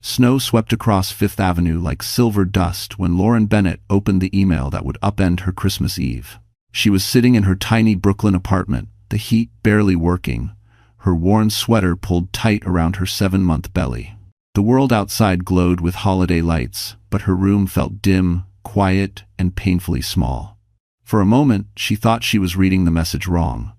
Snow swept across Fifth Avenue like silver dust when Lauren Bennett opened the email that would upend her Christmas Eve. She was sitting in her tiny Brooklyn apartment, the heat barely working, her worn sweater pulled tight around her 7-month belly. The world outside glowed with holiday lights, but her room felt dim, quiet, and painfully small. For a moment, she thought she was reading the message wrong,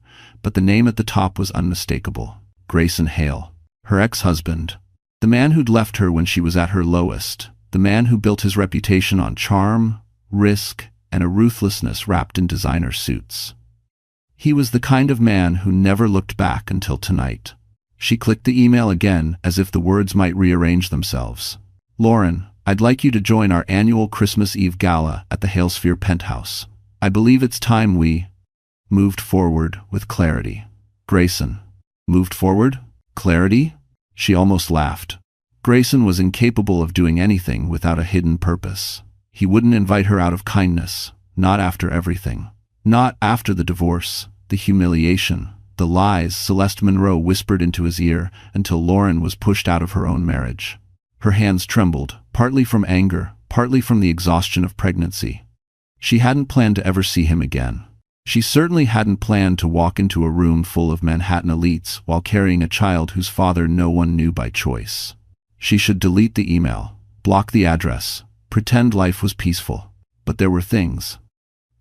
but the name at the top was unmistakable. Grayson Hale. Her ex-husband. The man who'd left her when she was at her lowest. The man who built his reputation on charm, risk, and a ruthlessness wrapped in designer suits. He was the kind of man who never looked back until tonight. She clicked the email again as if the words might rearrange themselves. Lauren, I'd like you to join our annual Christmas Eve gala at the Halesphere penthouse. I believe it's time we moved forward with clarity. Grayson. Moved forward? Clarity? She almost laughed. Grayson was incapable of doing anything without a hidden purpose. He wouldn't invite her out of kindness, not after everything. Not after the divorce, the humiliation, the lies Celeste Monroe whispered into his ear until Lauren was pushed out of her own marriage. Her hands trembled, partly from anger, partly from the exhaustion of pregnancy. She hadn't planned to ever see him again. She certainly hadn't planned to walk into a room full of Manhattan elites while carrying a child whose father no one knew by choice. She should delete the email, block the address, pretend life was peaceful. But there were things.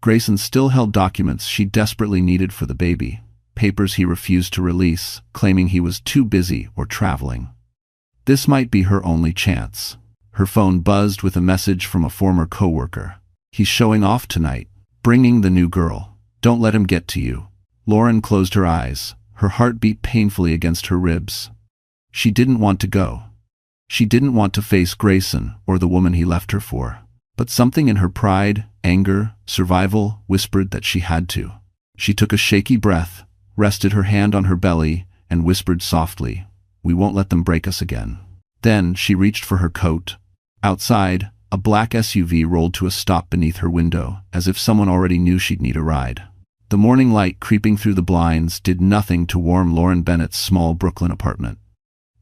Grayson still held documents she desperately needed for the baby, papers he refused to release, claiming he was too busy or traveling. This might be her only chance. Her phone buzzed with a message from a former coworker. He's showing off tonight, bringing the new girl. Don't let him get to you. Lauren closed her eyes, her heart beat painfully against her ribs. She didn't want to go. She didn't want to face Grayson or the woman he left her for. But something in her pride, anger, survival whispered that she had to. She took a shaky breath, rested her hand on her belly, and whispered softly, "We won't let them break us again." Then she reached for her coat. Outside, a black SUV rolled to a stop beneath her window, as if someone already knew she'd need a ride. The morning light creeping through the blinds did nothing to warm Lauren Bennett's small Brooklyn apartment.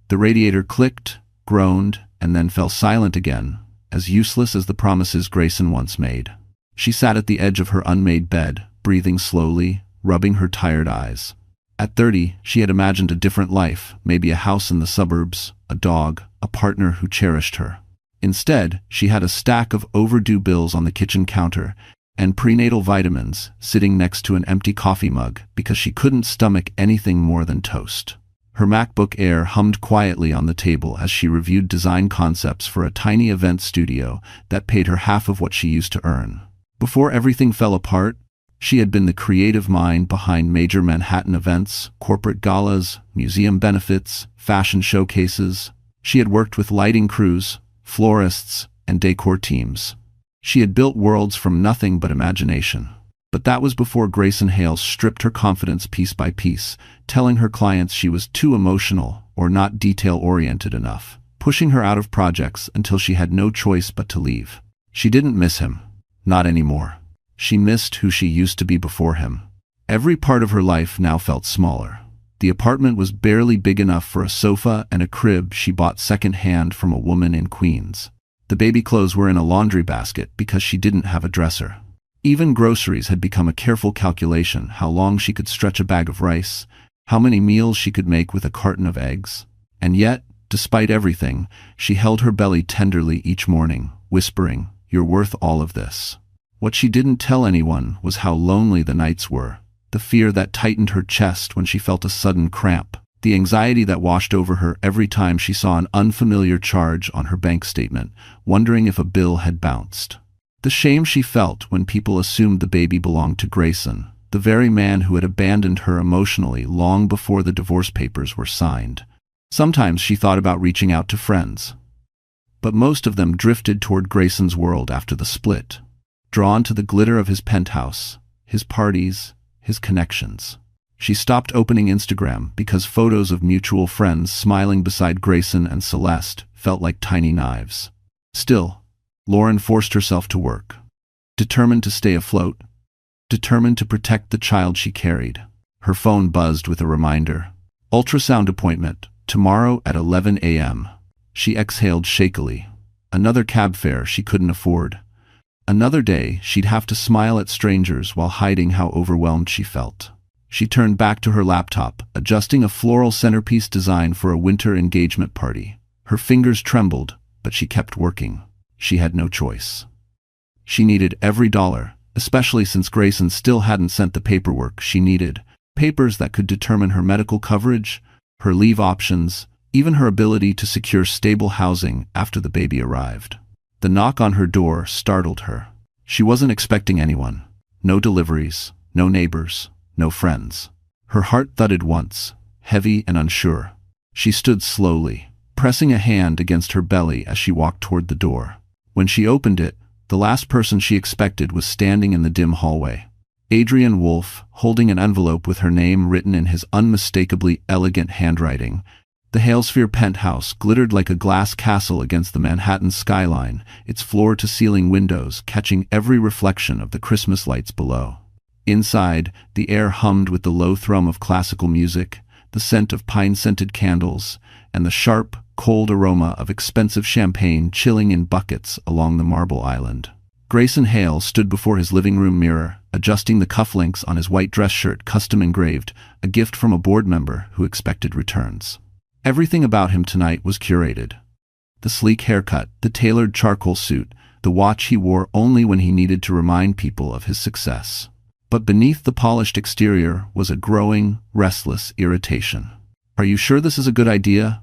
The radiator clicked, groaned, and then fell silent again, as useless as the promises Grayson once made. She sat at the edge of her unmade bed, breathing slowly, rubbing her tired eyes. At 30, she had imagined a different life, maybe a house in the suburbs, a dog, a partner who cherished her. Instead, she had a stack of overdue bills on the kitchen counter and prenatal vitamins sitting next to an empty coffee mug because she couldn't stomach anything more than toast. Her MacBook Air hummed quietly on the table as she reviewed design concepts for a tiny event studio that paid her half of what she used to earn. Before everything fell apart, she had been the creative mind behind major Manhattan events, corporate galas, museum benefits, fashion showcases. She had worked with lighting crews, florists, and decor teams. She had built worlds from nothing but imagination. But that was before Grayson Hale stripped her confidence piece by piece, telling her clients she was too emotional or not detail-oriented enough, pushing her out of projects until she had no choice but to leave. She didn't miss him. Not anymore. She missed who she used to be before him. Every part of her life now felt smaller. The apartment was barely big enough for a sofa and a crib she bought second-hand from a woman in Queens. The baby clothes were in a laundry basket because she didn't have a dresser. Even groceries had become a careful calculation: how long she could stretch a bag of rice, how many meals she could make with a carton of eggs. And yet, despite everything, she held her belly tenderly each morning, whispering, "You're worth all of this." What she didn't tell anyone was how lonely the nights were, the fear that tightened her chest when she felt a sudden cramp, the anxiety that washed over her every time she saw an unfamiliar charge on her bank statement, wondering if a bill had bounced. The shame she felt when people assumed the baby belonged to Grayson, the very man who had abandoned her emotionally long before the divorce papers were signed. Sometimes she thought about reaching out to friends, but most of them drifted toward Grayson's world after the split, drawn to the glitter of his penthouse, his parties, his connections. She stopped opening Instagram because photos of mutual friends smiling beside Grayson and Celeste felt like tiny knives. Still, Lauren forced herself to work, determined to stay afloat, determined to protect the child she carried. Her phone buzzed with a reminder. Ultrasound appointment, tomorrow at 11 a.m. She exhaled shakily. Another cab fare she couldn't afford. Another day she'd have to smile at strangers while hiding how overwhelmed she felt. She turned back to her laptop, adjusting a floral centerpiece design for a winter engagement party. Her fingers trembled, but she kept working. She had no choice. She needed every dollar, especially since Grayson still hadn't sent the paperwork she needed. Papers that could determine her medical coverage, her leave options, even her ability to secure stable housing after the baby arrived. The knock on her door startled her. She wasn't expecting anyone. No deliveries, no neighbors, no friends. Her heart thudded once, heavy and unsure. She stood slowly, pressing a hand against her belly as she walked toward the door. When she opened it, the last person she expected was standing in the dim hallway. Adrian Wolfe, holding an envelope with her name written in his unmistakably elegant handwriting. The Halesphere penthouse glittered like a glass castle against the Manhattan skyline, its floor-to-ceiling windows catching every reflection of the Christmas lights below. Inside, the air hummed with the low thrum of classical music, the scent of pine-scented candles, and the sharp, cold aroma of expensive champagne chilling in buckets along the Marble Island. Grayson Hale stood before his living room mirror, adjusting the cufflinks on his white dress shirt custom engraved, a gift from a board member who expected returns. Everything about him tonight was curated. The sleek haircut, the tailored charcoal suit, the watch he wore only when he needed to remind people of his success. But beneath the polished exterior was a growing, restless irritation. "Are you sure this is a good idea?"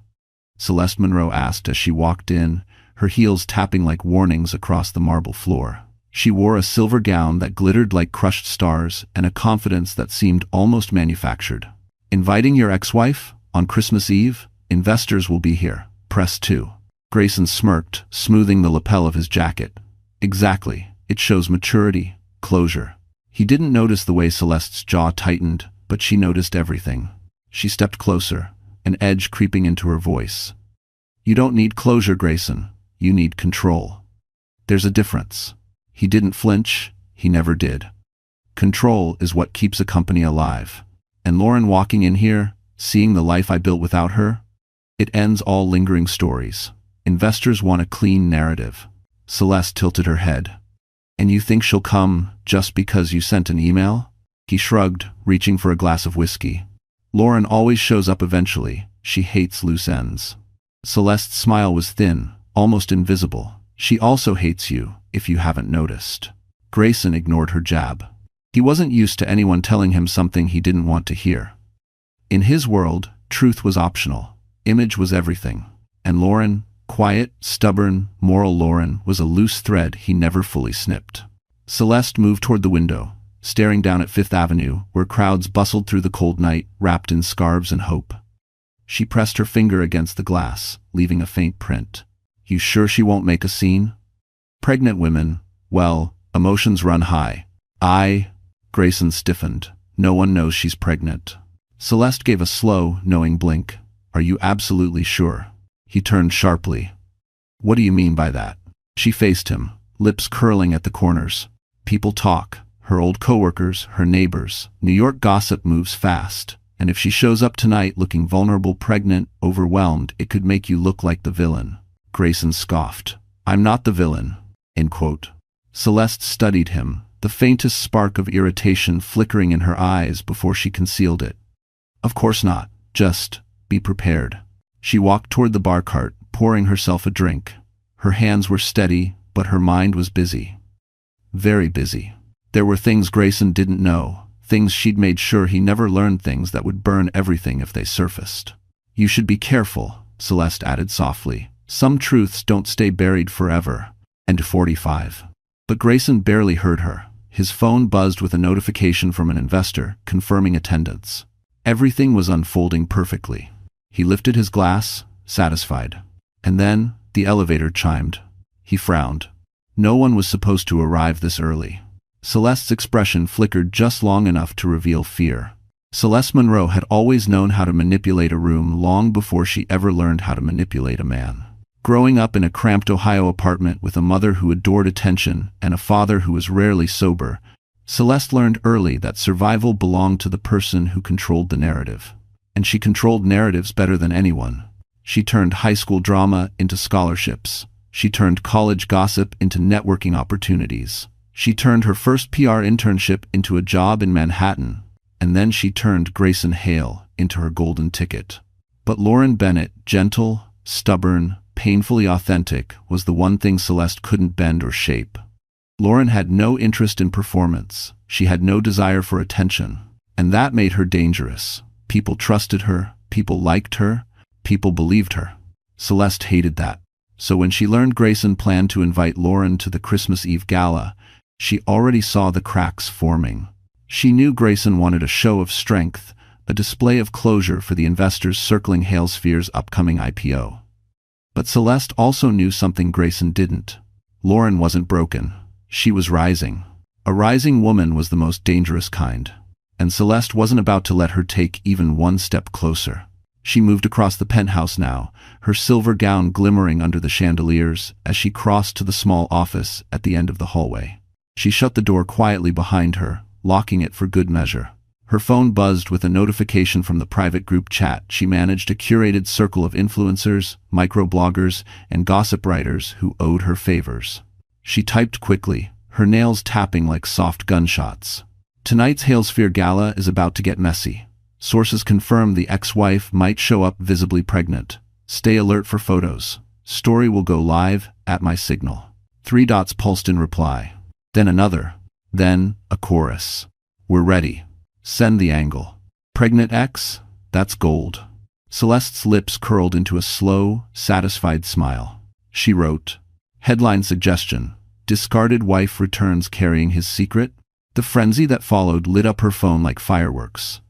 Celeste Monroe asked as she walked in, her heels tapping like warnings across the marble floor. She wore a silver gown that glittered like crushed stars and a confidence that seemed almost manufactured. "Inviting your ex-wife? On Christmas Eve? Investors will be here. Press 2. Grayson smirked, smoothing the lapel of his jacket. "Exactly. It shows maturity, closure." He didn't notice the way Celeste's jaw tightened, but she noticed everything. She stepped closer, an edge creeping into her voice. "You don't need closure, Grayson. You need control. There's a difference." He didn't flinch. He never did. "Control is what keeps a company alive. And Lauren walking in here, seeing the life I built without her, it ends all lingering stories. Investors want a clean narrative." Celeste tilted her head. "And you think she'll come just because you sent an email?" He shrugged, reaching for a glass of whiskey. "Lauren always shows up eventually. She hates loose ends." Celeste's smile was thin, almost invisible. "She also hates you, if you haven't noticed." Grayson ignored her jab. He wasn't used to anyone telling him something he didn't want to hear. In his world, truth was optional. Image was everything. And Lauren, quiet, stubborn, moral Lauren, was a loose thread he never fully snipped. Celeste moved toward the window, staring down at Fifth Avenue, where crowds bustled through the cold night, wrapped in scarves and hope. She pressed her finger against the glass, leaving a faint print. "You sure she won't make a scene?" Pregnant women, well, emotions run high. Grayson stiffened. "No one knows she's pregnant." Celeste gave a slow, knowing blink. "Are you absolutely sure?" He turned sharply. "What do you mean by that?" She faced him, lips curling at the corners. "People talk. Her old coworkers, her neighbors. New York gossip moves fast. And if she shows up tonight looking vulnerable, pregnant, overwhelmed, it could make you look like the villain." Grayson scoffed. "I'm not the villain." End quote. Celeste studied him, the faintest spark of irritation flickering in her eyes before she concealed it. "Of course not. Just be prepared." She walked toward the bar cart, pouring herself a drink. Her hands were steady, but her mind was busy. Very busy. There were things Grayson didn't know, things she'd made sure he never learned, things that would burn everything if they surfaced. "You should be careful," Celeste added softly. "Some truths don't stay buried forever." And 45. But Grayson barely heard her. His phone buzzed with a notification from an investor, confirming attendance. Everything was unfolding perfectly. He lifted his glass, satisfied. And then, the elevator chimed. He frowned. No one was supposed to arrive this early. Celeste's expression flickered just long enough to reveal fear. Celeste Monroe had always known how to manipulate a room long before she ever learned how to manipulate a man. Growing up in a cramped Ohio apartment with a mother who adored attention and a father who was rarely sober, Celeste learned early that survival belonged to the person who controlled the narrative. And she controlled narratives better than anyone. She turned high school drama into scholarships. She turned college gossip into networking opportunities. She turned her first PR internship into a job in Manhattan. And then she turned Grayson Hale into her golden ticket. But Lauren Bennett, gentle, stubborn, painfully authentic, was the one thing Celeste couldn't bend or shape. Lauren had no interest in performance. She had no desire for attention. And that made her dangerous. People trusted her, people liked her, people believed her. Celeste hated that. So when she learned Grayson planned to invite Lauren to the Christmas Eve gala, she already saw the cracks forming. She knew Grayson wanted a show of strength, a display of closure for the investors circling Halesphere's upcoming IPO. But Celeste also knew something Grayson didn't. Lauren wasn't broken. She was rising. A rising woman was the most dangerous kind. And Celeste wasn't about to let her take even one step closer. She moved across the penthouse now, her silver gown glimmering under the chandeliers as she crossed to the small office at the end of the hallway. She shut the door quietly behind her, locking it for good measure. Her phone buzzed with a notification from the private group chat. She managed a curated circle of influencers, microbloggers, and gossip writers who owed her favors. She typed quickly, her nails tapping like soft gunshots. Tonight's Halesphere Gala is about to get messy. Sources confirm the ex-wife might show up visibly pregnant. Stay alert for photos. Story will go live at my signal. 3 dots pulsed in reply. Then another. Then a chorus. We're ready. Send the angle. Pregnant ex? That's gold. Celeste's lips curled into a slow, satisfied smile. She wrote, headline suggestion, discarded wife returns carrying his secret? The frenzy that followed lit up her phone like fireworks.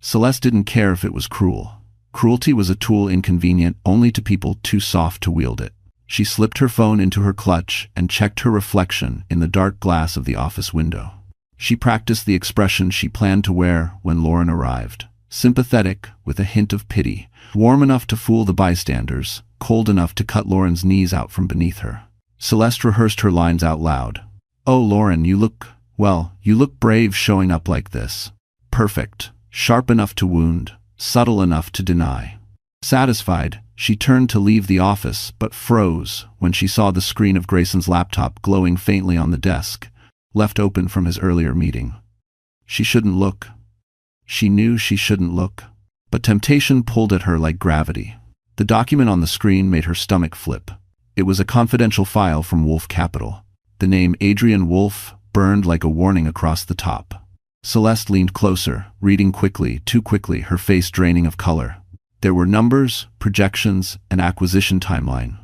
Celeste didn't care if it was cruel. Cruelty was a tool inconvenient only to people too soft to wield it. She slipped her phone into her clutch and checked her reflection in the dark glass of the office window. She practiced the expression she planned to wear when Lauren arrived. Sympathetic, with a hint of pity, warm enough to fool the bystanders, cold enough to cut Lauren's knees out from beneath her. Celeste rehearsed her lines out loud. Oh, Lauren, you look brave showing up like this. Perfect. Sharp enough to wound, subtle enough to deny. Satisfied, she turned to leave the office but froze when she saw the screen of Grayson's laptop glowing faintly on the desk, left open from his earlier meeting. She shouldn't look. She knew she shouldn't look. But temptation pulled at her like gravity. The document on the screen made her stomach flip. It was a confidential file from Wolf Capital. The name Adrian Wolf burned like a warning across the top. Celeste leaned closer, reading quickly, too quickly, her face draining of color. There were numbers, projections, an acquisition timeline.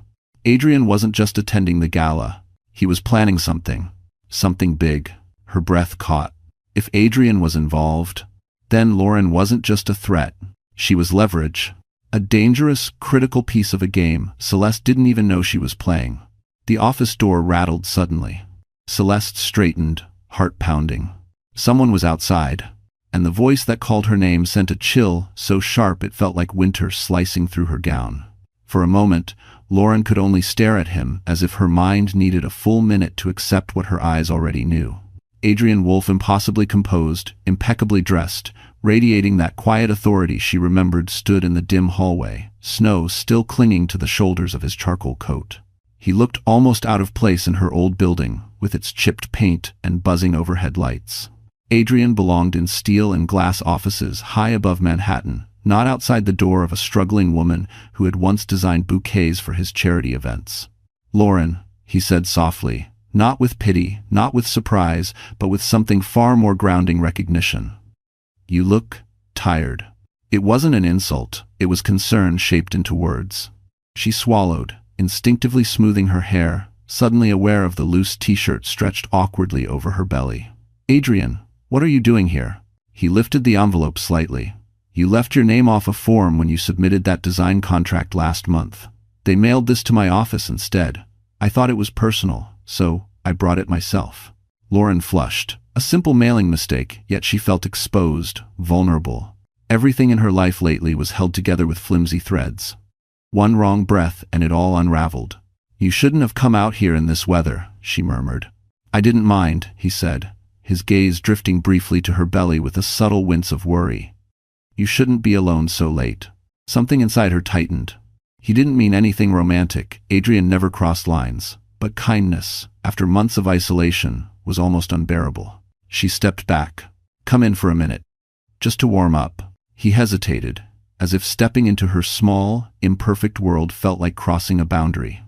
Adrian wasn't just attending the gala. He was planning something. Something big. Her breath caught. If Adrian was involved, then Lauren wasn't just a threat. She was leverage. A dangerous, critical piece of a game Celeste didn't even know she was playing. The office door rattled suddenly. Celeste straightened, heart pounding. Someone was outside, and the voice that called her name sent a chill so sharp it felt like winter slicing through her gown. For a moment, Lauren could only stare at him as if her mind needed a full minute to accept what her eyes already knew. Adrian Wolf, impossibly composed, impeccably dressed, radiating that quiet authority she remembered, stood in the dim hallway, snow still clinging to the shoulders of his charcoal coat. He looked almost out of place in her old building, with its chipped paint and buzzing overhead lights. Adrian belonged in steel and glass offices high above Manhattan, not outside the door of a struggling woman who had once designed bouquets for his charity events. Lauren, he said softly, not with pity, not with surprise, but with something far more grounding recognition. You look tired. It wasn't an insult, it was concern shaped into words. She swallowed, instinctively smoothing her hair, suddenly aware of the loose t-shirt stretched awkwardly over her belly. Adrian, what are you doing here? He lifted the envelope slightly. You left your name off a form when you submitted that design contract last month. They mailed this to my office instead. I thought it was personal, so I brought it myself. Lauren flushed. A simple mailing mistake, yet she felt exposed, vulnerable. Everything in her life lately was held together with flimsy threads. One wrong breath and it all unraveled. You shouldn't have come out here in this weather, she murmured. I didn't mind, he said, his gaze drifting briefly to her belly with a subtle wince of worry. You shouldn't be alone so late. Something inside her tightened. He didn't mean anything romantic. Adrian never crossed lines. But kindness, after months of isolation, was almost unbearable. She stepped back. "Come in for a minute. Just to warm up." He hesitated, as if stepping into her small, imperfect world felt like crossing a boundary.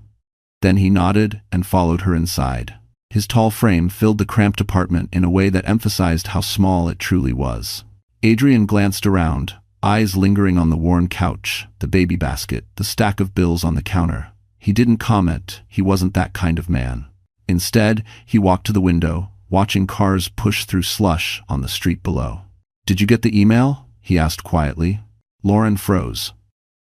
Then he nodded and followed her inside. His tall frame filled the cramped apartment in a way that emphasized how small it truly was. Adrian glanced around, eyes lingering on the worn couch, the baby basket, the stack of bills on the counter. He didn't comment. He wasn't that kind of man. Instead, he walked to the window, watching cars push through slush on the street below. "Did you get the email?" he asked quietly. Lauren froze.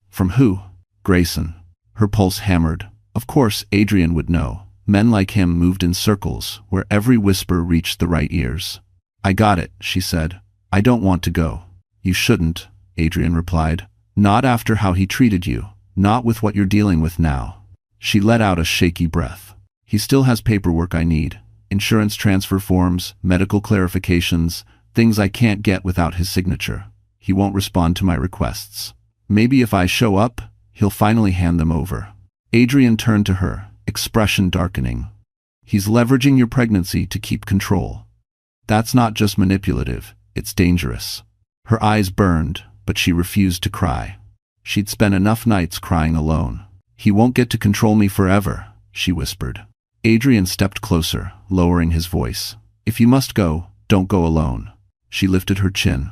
"From who?" "Grayson." Her pulse hammered. Of course, Adrian would know. Men like him moved in circles, where every whisper reached the right ears. "I got it," she said. "I don't want to go." "You shouldn't," Adrian replied. "Not after how he treated you. Not with what you're dealing with now." She let out a shaky breath. "He still has paperwork I need. Insurance transfer forms, medical clarifications, things I can't get without his signature. He won't respond to my requests. Maybe if I show up, he'll finally hand them over." Adrian turned to her, expression darkening. "He's leveraging your pregnancy to keep control. That's not just manipulative, it's dangerous." Her eyes burned, but she refused to cry. She'd spent enough nights crying alone. "He won't get to control me forever," she whispered. Adrian stepped closer, lowering his voice. "If you must go, don't go alone." She lifted her chin.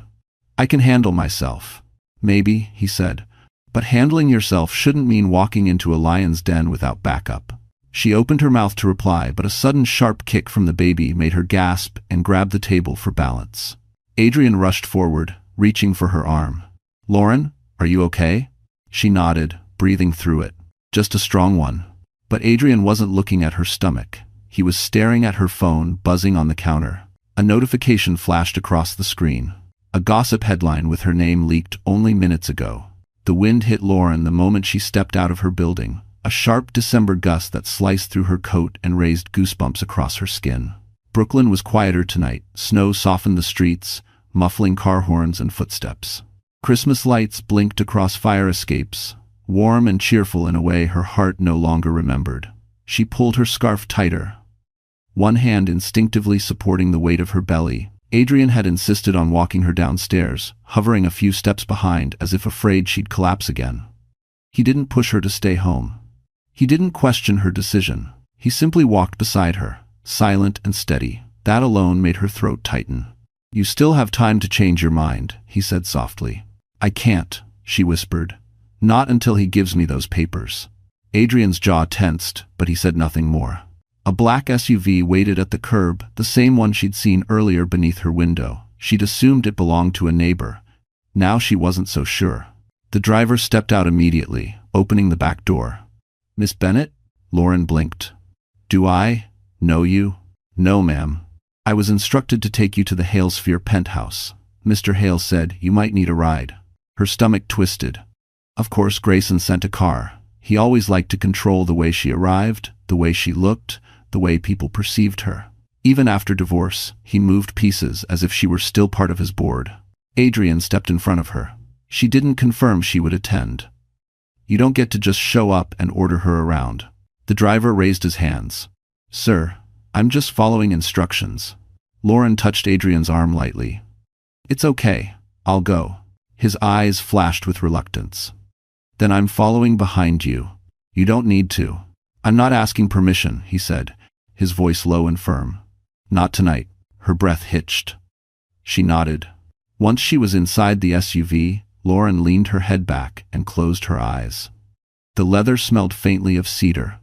"I can handle myself." "Maybe," he said. "But handling yourself shouldn't mean walking into a lion's den without backup." She opened her mouth to reply, but a sudden sharp kick from the baby made her gasp and grab the table for balance. Adrian rushed forward, reaching for her arm. "Lauren, are you okay?" She nodded, breathing through it. "Just a strong one." But Adrian wasn't looking at her stomach. He was staring at her phone, buzzing on the counter. A notification flashed across the screen. A gossip headline with her name leaked only minutes ago. The wind hit Lauren the moment she stepped out of her building, a sharp December gust that sliced through her coat and raised goosebumps across her skin. Brooklyn was quieter tonight. Snow softened the streets, muffling car horns and footsteps. Christmas lights blinked across fire escapes, warm and cheerful in a way her heart no longer remembered. She pulled her scarf tighter, one hand instinctively supporting the weight of her belly. Adrian had insisted on walking her downstairs, hovering a few steps behind as if afraid she'd collapse again. He didn't push her to stay home. He didn't question her decision. He simply walked beside her, silent and steady. That alone made her throat tighten. "You still have time to change your mind," he said softly. "I can't," she whispered. "Not until he gives me those papers." Adrian's jaw tensed, but he said nothing more. A black SUV waited at the curb, the same one she'd seen earlier beneath her window. She'd assumed it belonged to a neighbor. Now she wasn't so sure. The driver stepped out immediately, opening the back door. "Miss Bennett?" Lauren blinked. "Do I know you?" "No, ma'am. I was instructed to take you to the Halesphere penthouse. Mr. Hale said you might need a ride." Her stomach twisted. Of course Grayson sent a car. He always liked to control the way she arrived, the way she looked, the way people perceived her. Even after divorce, he moved pieces as if she were still part of his board. Adrian stepped in front of her. She didn't confirm she would attend. "You don't get to just show up and order her around." The driver raised his hands. "Sir, I'm just following instructions." Lauren touched Adrian's arm lightly. "It's okay. I'll go." His eyes flashed with reluctance. "Then I'm following behind you. You don't need to." "I'm not asking permission," he said, his voice low and firm. "Not tonight." Her breath hitched. She nodded. Once she was inside the SUV, Lauren leaned her head back and closed her eyes. The leather smelled faintly of cedar.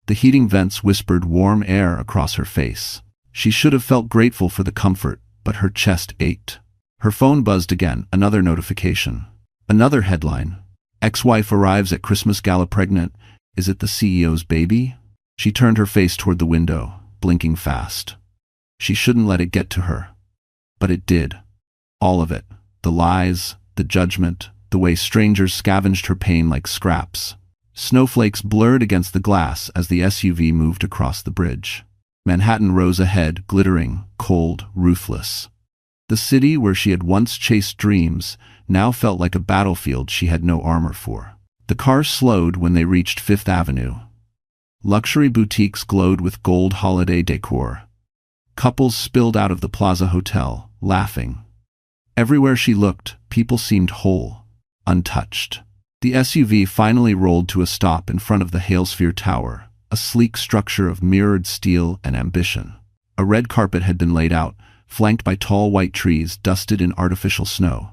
The heating vents whispered warm air across her face. She should have felt grateful for the comfort, but her chest ached. Her phone buzzed again, another notification. Another headline. "Ex-wife arrives at Christmas gala pregnant. Is it the CEO's baby?" She turned her face toward the window, blinking fast. She shouldn't let it get to her. But it did. All of it. The lies, the judgment, the way strangers scavenged her pain like scraps. Snowflakes blurred against the glass as the SUV moved across the bridge. Manhattan rose ahead, glittering, cold, ruthless. The city where she had once chased dreams now felt like a battlefield she had no armor for. The car slowed when they reached Fifth Avenue. Luxury boutiques glowed with gold holiday decor. Couples spilled out of the Plaza Hotel, laughing. Everywhere she looked, people seemed whole, untouched. The SUV finally rolled to a stop in front of the Halesphere Tower, a sleek structure of mirrored steel and ambition. A red carpet had been laid out, flanked by tall white trees dusted in artificial snow.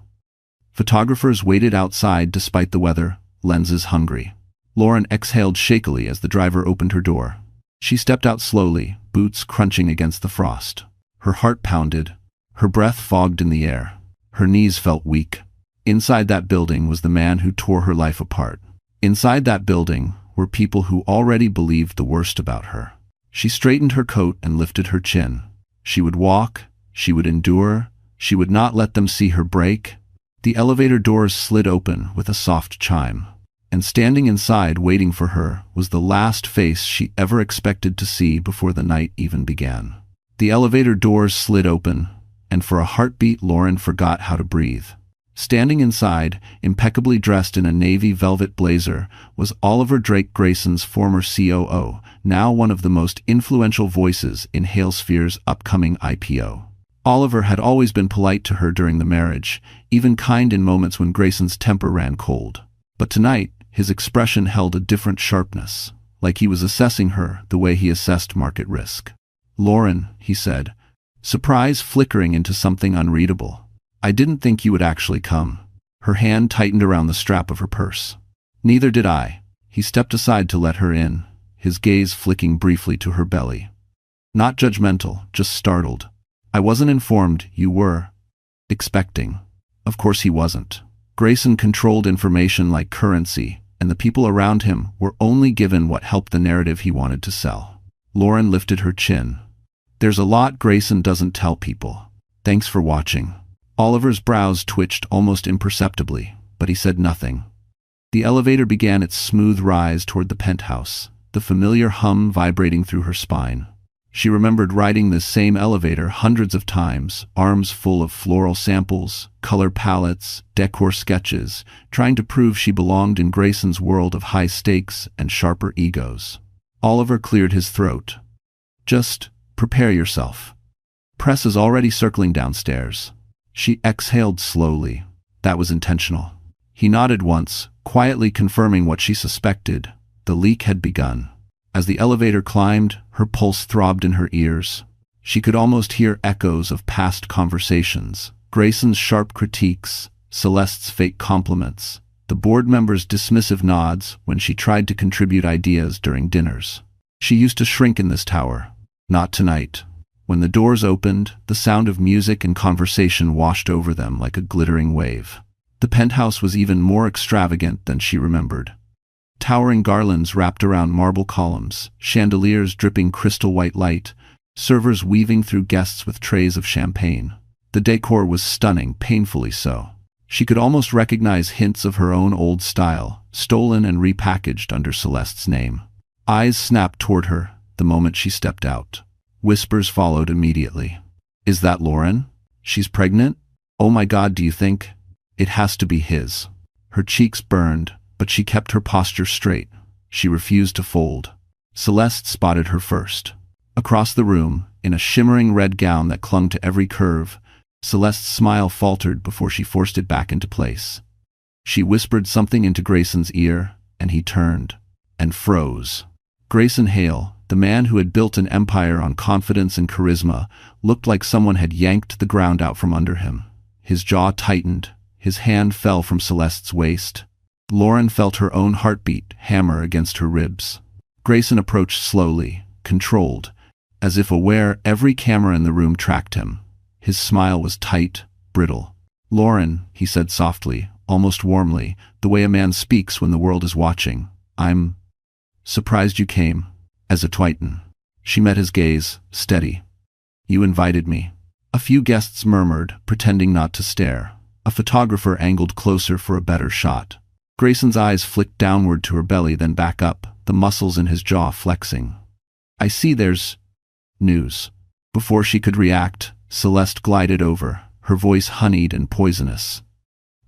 Photographers waited outside despite the weather, lenses hungry. Lauren exhaled shakily as the driver opened her door. She stepped out slowly, boots crunching against the frost. Her heart pounded, her breath fogged in the air. Her knees felt weak. Inside that building was the man who tore her life apart. Inside that building were people who already believed the worst about her. She straightened her coat and lifted her chin. She would walk, she would endure, she would not let them see her break. The elevator doors slid open with a soft chime. And standing inside waiting for her was the last face she ever expected to see before the night even began. The elevator doors slid open, and for a heartbeat Lauren forgot how to breathe. Standing inside, impeccably dressed in a navy velvet blazer, was Oliver Drake Grayson's former COO, now one of the most influential voices in Halesphere's upcoming IPO. Oliver had always been polite to her during the marriage, even kind in moments when Grayson's temper ran cold. But tonight, his expression held a different sharpness, like he was assessing her the way he assessed market risk. "Lauren," he said, surprise flickering into something unreadable. "I didn't think you would actually come." Her hand tightened around the strap of her purse. "Neither did I." He stepped aside to let her in, his gaze flicking briefly to her belly. Not judgmental, just startled. "I wasn't informed you were expecting." Of course he wasn't. Grayson controlled information like currency, and the people around him were only given what helped the narrative he wanted to sell. Lauren lifted her chin. "There's a lot Grayson doesn't tell people. Thanks for watching." Oliver's brows twitched almost imperceptibly, but he said nothing. The elevator began its smooth rise toward the penthouse, the familiar hum vibrating through her spine. She remembered riding this same elevator hundreds of times, arms full of floral samples, color palettes, decor sketches, trying to prove she belonged in Grayson's world of high stakes and sharper egos. Oliver cleared his throat. "Just prepare yourself. Press is already circling downstairs." She exhaled slowly. That was intentional. He nodded once, quietly confirming what she suspected. The leak had begun. As the elevator climbed, her pulse throbbed in her ears. She could almost hear echoes of past conversations, Grayson's sharp critiques, Celeste's fake compliments, the board members' dismissive nods when she tried to contribute ideas during dinners. She used to shrink in this tower. Not tonight. When the doors opened, the sound of music and conversation washed over them like a glittering wave. The penthouse was even more extravagant than she remembered. Towering garlands wrapped around marble columns, chandeliers dripping crystal white light, servers weaving through guests with trays of champagne. The decor was stunning, painfully so. She could almost recognize hints of her own old style, stolen and repackaged under Celeste's name. Eyes snapped toward her the moment she stepped out. Whispers followed immediately. "Is that Lauren? She's pregnant? Oh my God, do you think? It has to be his." Her cheeks burned, but she kept her posture straight. She refused to fold. Celeste spotted her first. Across the room, in a shimmering red gown that clung to every curve, Celeste's smile faltered before she forced it back into place. She whispered something into Grayson's ear, and he turned and froze. Grayson Hale, the man who had built an empire on confidence and charisma, looked like someone had yanked the ground out from under him. His jaw tightened, his hand fell from Celeste's waist. Lauren felt her own heartbeat hammer against her ribs. Grayson approached slowly, controlled, as if aware every camera in the room tracked him. His smile was tight, brittle. "Lauren," he said softly, almost warmly, the way a man speaks when the world is watching, "I'm surprised you came, as a Twiton." She met his gaze, steady. "You invited me." A few guests murmured, pretending not to stare. A photographer angled closer for a better shot. Grayson's eyes flicked downward to her belly, then back up, the muscles in his jaw flexing. "I see there's news." Before she could react, Celeste glided over, her voice honeyed and poisonous.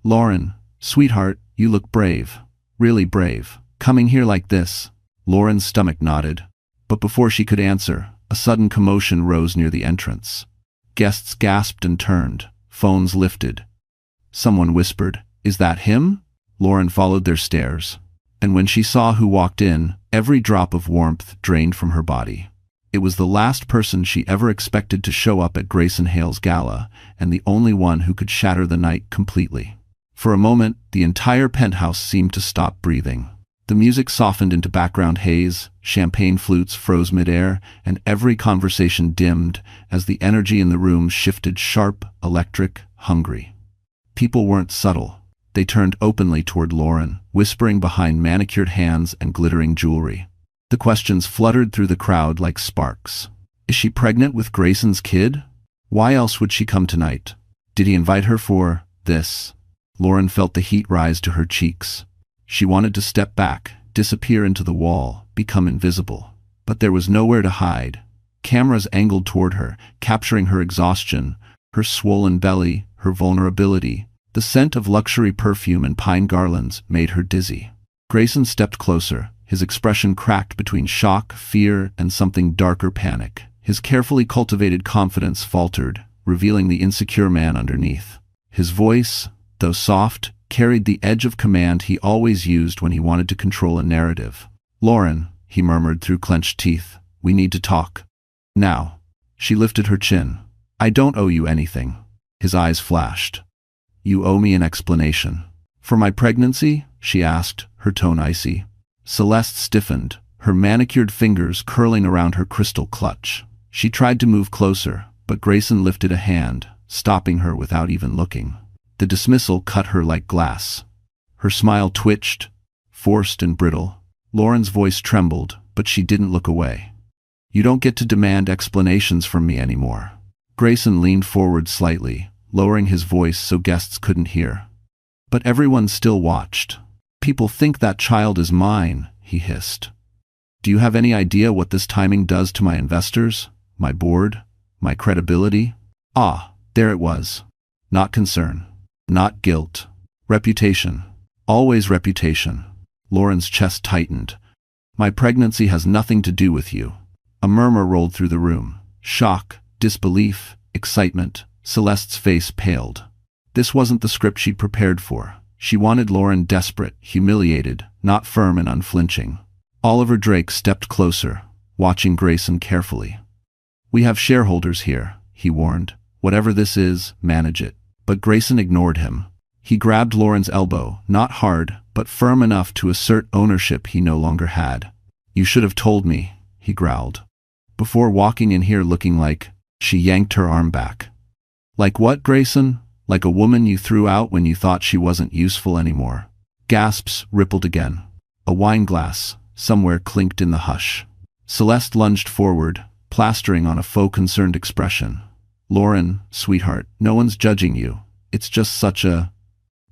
"Lauren, sweetheart, you look brave." Really brave. Coming here like this. Lauren's stomach knotted. But before she could answer, a sudden commotion rose near the entrance. Guests gasped and turned. Phones lifted. Someone whispered, "Is that him?" Lauren followed their stares. And when she saw who walked in, every drop of warmth drained from her body. It was the last person she ever expected to show up at Grayson Hale's gala, and the only one who could shatter the night completely. For a moment, the entire penthouse seemed to stop breathing. The music softened into background haze, champagne flutes froze midair, and every conversation dimmed as the energy in the room shifted sharp, electric, hungry. People weren't subtle. They turned openly toward Lauren, whispering behind manicured hands and glittering jewelry. The questions fluttered through the crowd like sparks. Is she pregnant with Grayson's kid? Why else would she come tonight? Did he invite her for this? Lauren felt the heat rise to her cheeks. She wanted to step back, disappear into the wall, become invisible. But there was nowhere to hide. Cameras angled toward her, capturing her exhaustion, her swollen belly, her vulnerability. The scent of luxury perfume and pine garlands made her dizzy. Grayson stepped closer, his expression cracked between shock, fear, and something darker, panic. His carefully cultivated confidence faltered, revealing the insecure man underneath. His voice, though soft, carried the edge of command he always used when he wanted to control a narrative. "Lauren," he murmured through clenched teeth, "we need to talk. Now." She lifted her chin. "I don't owe you anything." His eyes flashed. "You owe me an explanation." "For my pregnancy?" she asked, her tone icy. Celeste stiffened, her manicured fingers curling around her crystal clutch. She tried to move closer, but Grayson lifted a hand, stopping her without even looking. The dismissal cut her like glass. Her smile twitched, forced and brittle. Lauren's voice trembled, but she didn't look away. "You don't get to demand explanations from me anymore." Grayson leaned forward slightly, lowering his voice so guests couldn't hear. But everyone still watched. "People think that child is mine," he hissed. "Do you have any idea what this timing does to my investors, my board, my credibility?" Ah, there it was. Not concern. Not guilt. Reputation. Always reputation. Lauren's chest tightened. "My pregnancy has nothing to do with you." A murmur rolled through the room. Shock, disbelief, excitement. Celeste's face paled. This wasn't the script she'd prepared for. She wanted Lauren desperate, humiliated, not firm and unflinching. Oliver Drake stepped closer, watching Grayson carefully. "We have shareholders here," he warned. "Whatever this is, manage it." But Grayson ignored him. He grabbed Lauren's elbow, not hard, but firm enough to assert ownership he no longer had. "You should have told me," he growled. "Before walking in here looking like—" She yanked her arm back. "Like what, Grayson? Like a woman you threw out when you thought she wasn't useful anymore." Gasps rippled again. A wine glass, somewhere, clinked in the hush. Celeste lunged forward, plastering on a faux concerned expression. "Lauren, sweetheart, no one's judging you. It's just such a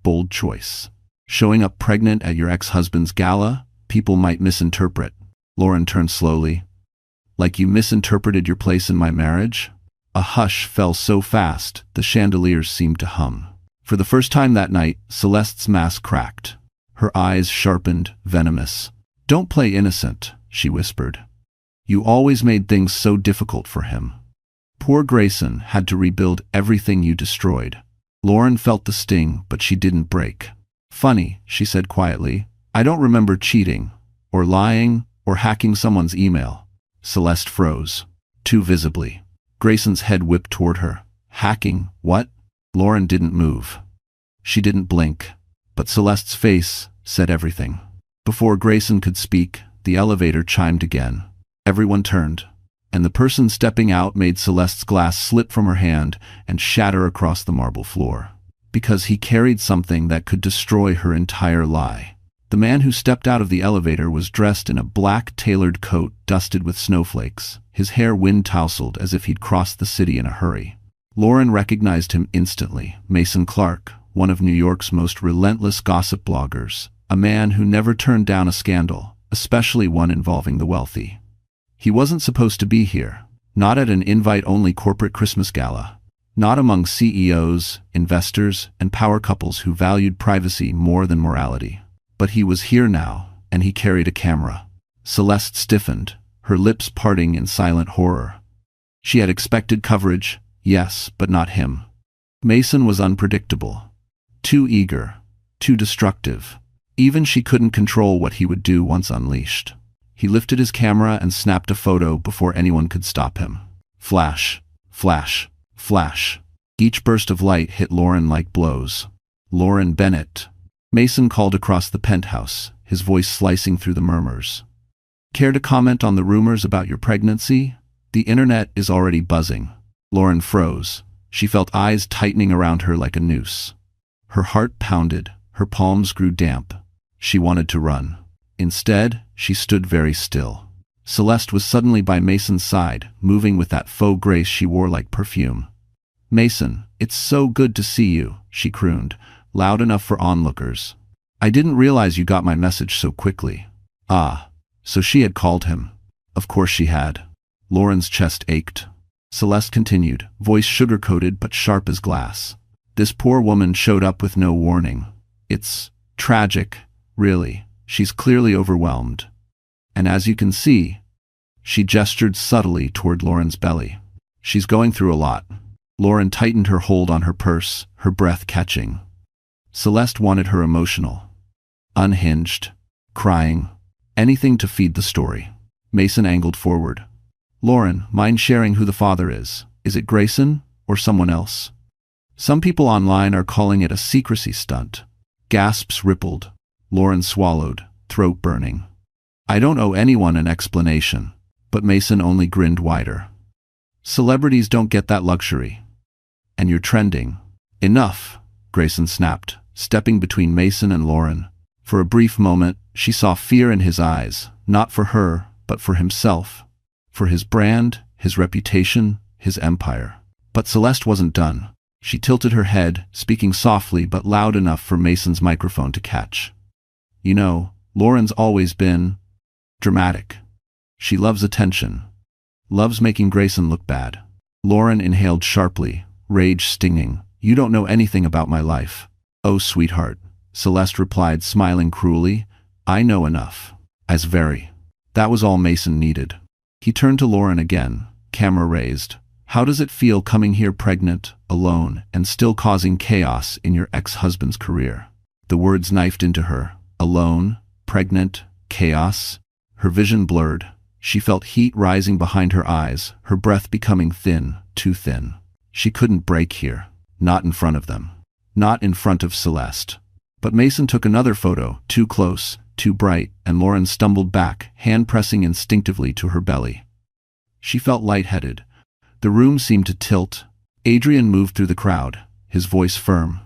bold choice. Showing up pregnant at your ex-husband's gala, people might misinterpret." Lauren turned slowly. "Like you misinterpreted your place in my marriage?" A hush fell so fast, the chandeliers seemed to hum. For the first time that night, Celeste's mask cracked. Her eyes sharpened, venomous. "Don't play innocent," she whispered. "You always made things so difficult for him. Poor Grayson had to rebuild everything you destroyed." Lauren felt the sting, but she didn't break. "Funny," she said quietly. "I don't remember cheating, or lying, or hacking someone's email." Celeste froze, too visibly. Grayson's head whipped toward her. "Hacking? What?" Lauren didn't move. She didn't blink, but Celeste's face said everything. Before Grayson could speak, the elevator chimed again. Everyone turned, and the person stepping out made Celeste's glass slip from her hand and shatter across the marble floor. Because he carried something that could destroy her entire lie. The man who stepped out of the elevator was dressed in a black tailored coat dusted with snowflakes, his hair wind-tousled as if he'd crossed the city in a hurry. Lauren recognized him instantly. Mason Clark, one of New York's most relentless gossip bloggers, a man who never turned down a scandal, especially one involving the wealthy. He wasn't supposed to be here, not at an invite-only corporate Christmas gala, not among CEOs, investors, and power couples who valued privacy more than morality. But he was here now, and he carried a camera. Celeste stiffened, her lips parting in silent horror. She had expected coverage, yes, but not him. Mason was unpredictable. Too eager. Too destructive. Even she couldn't control what he would do once unleashed. He lifted his camera and snapped a photo before anyone could stop him. Flash. Flash. Flash. Each burst of light hit Lauren like blows. Lauren Bennett. Mason called across the penthouse, his voice slicing through the murmurs. Care to comment on the rumors about your pregnancy? The internet is already buzzing. Lauren froze. She felt eyes tightening around her like a noose. Her heart pounded, her palms grew damp. She wanted to run. Instead, she stood very still. Celeste was suddenly by Mason's side, moving with that faux grace she wore like perfume. "Mason, it's so good to see you," she crooned, loud enough for onlookers. "I didn't realize you got my message so quickly." Ah, so she had called him. Of course she had. Lauren's chest ached. Celeste continued, voice sugar-coated but sharp as glass. "This poor woman showed up with no warning. It's tragic, really. She's clearly overwhelmed. And as you can see," she gestured subtly toward Lauren's belly, "she's going through a lot." Lauren tightened her hold on her purse, her breath catching. Celeste wanted her emotional. Unhinged. Crying. Anything to feed the story. Mason angled forward. "Lauren, mind sharing who the father is? Is it Grayson, or someone else? Some people online are calling it a secrecy stunt." Gasps rippled. Lauren swallowed, throat burning. "I don't owe anyone an explanation." But Mason only grinned wider. "Celebrities don't get that luxury. And you're trending." "Enough," Grayson snapped, stepping between Mason and Lauren. For a brief moment, she saw fear in his eyes, not for her, but for himself. For his brand, his reputation, his empire. But Celeste wasn't done. She tilted her head, speaking softly but loud enough for Mason's microphone to catch. "You know, Lauren's always been dramatic. She loves attention. Loves making Grayson look bad." Lauren inhaled sharply, rage stinging. "You don't know anything about my life." "Oh, sweetheart," Celeste replied, smiling cruelly. "I know enough." As very. That was all Mason needed. He turned to Lauren again, camera raised. "How does it feel coming here pregnant, alone, and still causing chaos in your ex-husband's career?" The words knifed into her. Alone, pregnant, chaos. Her vision blurred. She felt heat rising behind her eyes, her breath becoming thin, too thin. She couldn't break here. Not in front of them. Not in front of Celeste. But Mason took another photo, too close, too bright, and Lauren stumbled back, hand pressing instinctively to her belly. She felt lightheaded. The room seemed to tilt. Adrian moved through the crowd, his voice firm.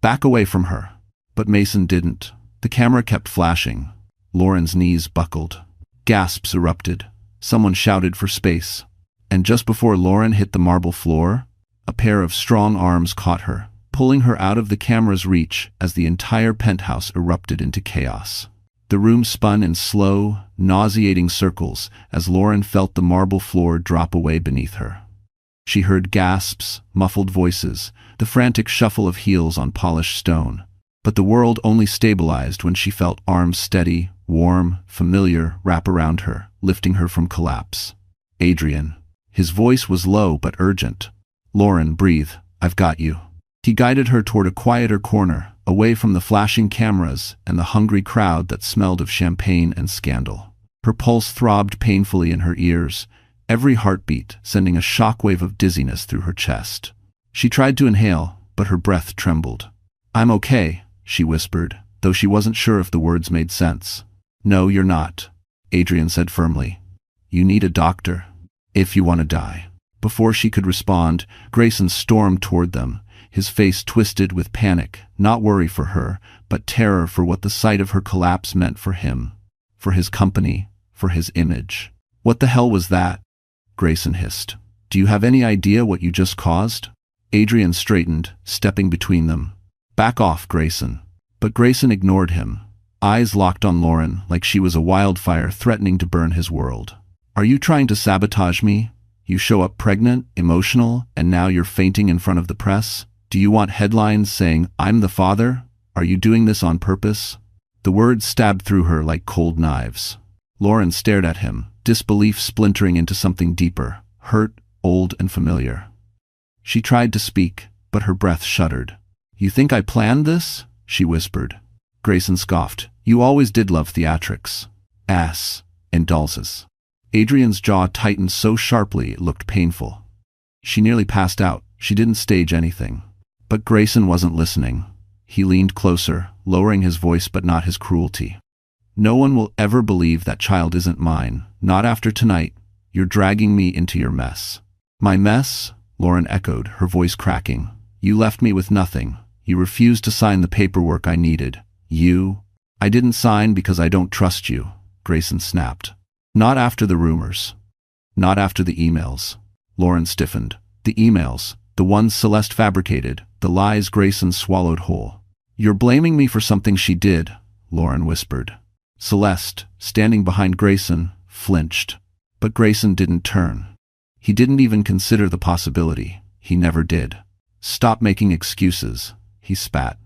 "Back away from her." But Mason didn't. The camera kept flashing. Lauren's knees buckled. Gasps erupted. Someone shouted for space. And just before Lauren hit the marble floor, a pair of strong arms caught her, pulling her out of the camera's reach as the entire penthouse erupted into chaos. The room spun in slow, nauseating circles as Lauren felt the marble floor drop away beneath her. She heard gasps, muffled voices, the frantic shuffle of heels on polished stone. But the world only stabilized when she felt arms steady, warm, familiar wrap around her, lifting her from collapse. "Adrian." His voice was low but urgent. "Lauren, breathe. I've got you." He guided her toward a quieter corner, away from the flashing cameras and the hungry crowd that smelled of champagne and scandal. Her pulse throbbed painfully in her ears, every heartbeat sending a shockwave of dizziness through her chest. She tried to inhale, but her breath trembled. "I'm okay," she whispered, though she wasn't sure if the words made sense. "No, you're not," Adrian said firmly. "You need a doctor. If you want to die." Before she could respond, Grayson stormed toward them, his face twisted with panic, not worry for her, but terror for what the sight of her collapse meant for him, for his company, for his image. "What the hell was that?" Grayson hissed. "Do you have any idea what you just caused?" Adrian straightened, stepping between them. "Back off, Grayson." But Grayson ignored him, eyes locked on Lauren like she was a wildfire threatening to burn his world. "Are you trying to sabotage me? You show up pregnant, emotional, and now you're fainting in front of the press? Do you want headlines saying, 'I'm the father'? Are you doing this on purpose?" The words stabbed through her like cold knives. Lauren stared at him, disbelief splintering into something deeper, hurt, old and familiar. She tried to speak, but her breath shuddered. "You think I planned this?" she whispered. Grayson scoffed. "You always did love theatrics. Ass. And dulces." Adrian's jaw tightened so sharply it looked painful. She nearly passed out. She didn't stage anything. But Grayson wasn't listening. He leaned closer, lowering his voice but not his cruelty. "No one will ever believe that child isn't mine. Not after tonight. You're dragging me into your mess." "My mess?" Lauren echoed, her voice cracking. "You left me with nothing. You refused to sign the paperwork I needed. You—" "I didn't sign because I don't trust you," Grayson snapped. "Not after the rumors. Not after the emails." Lauren stiffened. "The emails. The ones Celeste fabricated. The lies Grayson swallowed whole." "You're blaming me for something she did," Lauren whispered. Celeste, standing behind Grayson, flinched. But Grayson didn't turn. He didn't even consider the possibility. He never did. "Stop making excuses," he spat.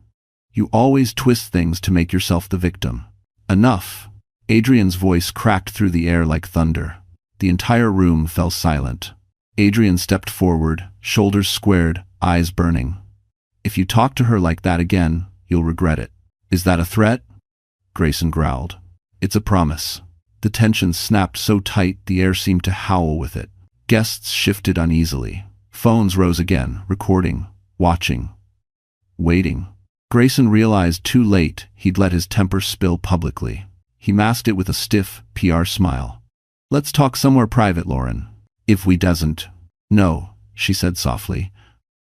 "You always twist things to make yourself the victim." "Enough." Adrian's voice cracked through the air like thunder. The entire room fell silent. Adrian stepped forward, shoulders squared, eyes burning. "If you talk to her like that again, you'll regret it." "Is that a threat?" Grayson growled. "It's a promise." The tension snapped so tight the air seemed to howl with it. Guests shifted uneasily. Phones rose again, recording, watching, waiting. Grayson realized too late he'd let his temper spill publicly. He masked it with a stiff, PR smile. "Let's talk somewhere private, Lauren. If we doesn't." "No," she said softly.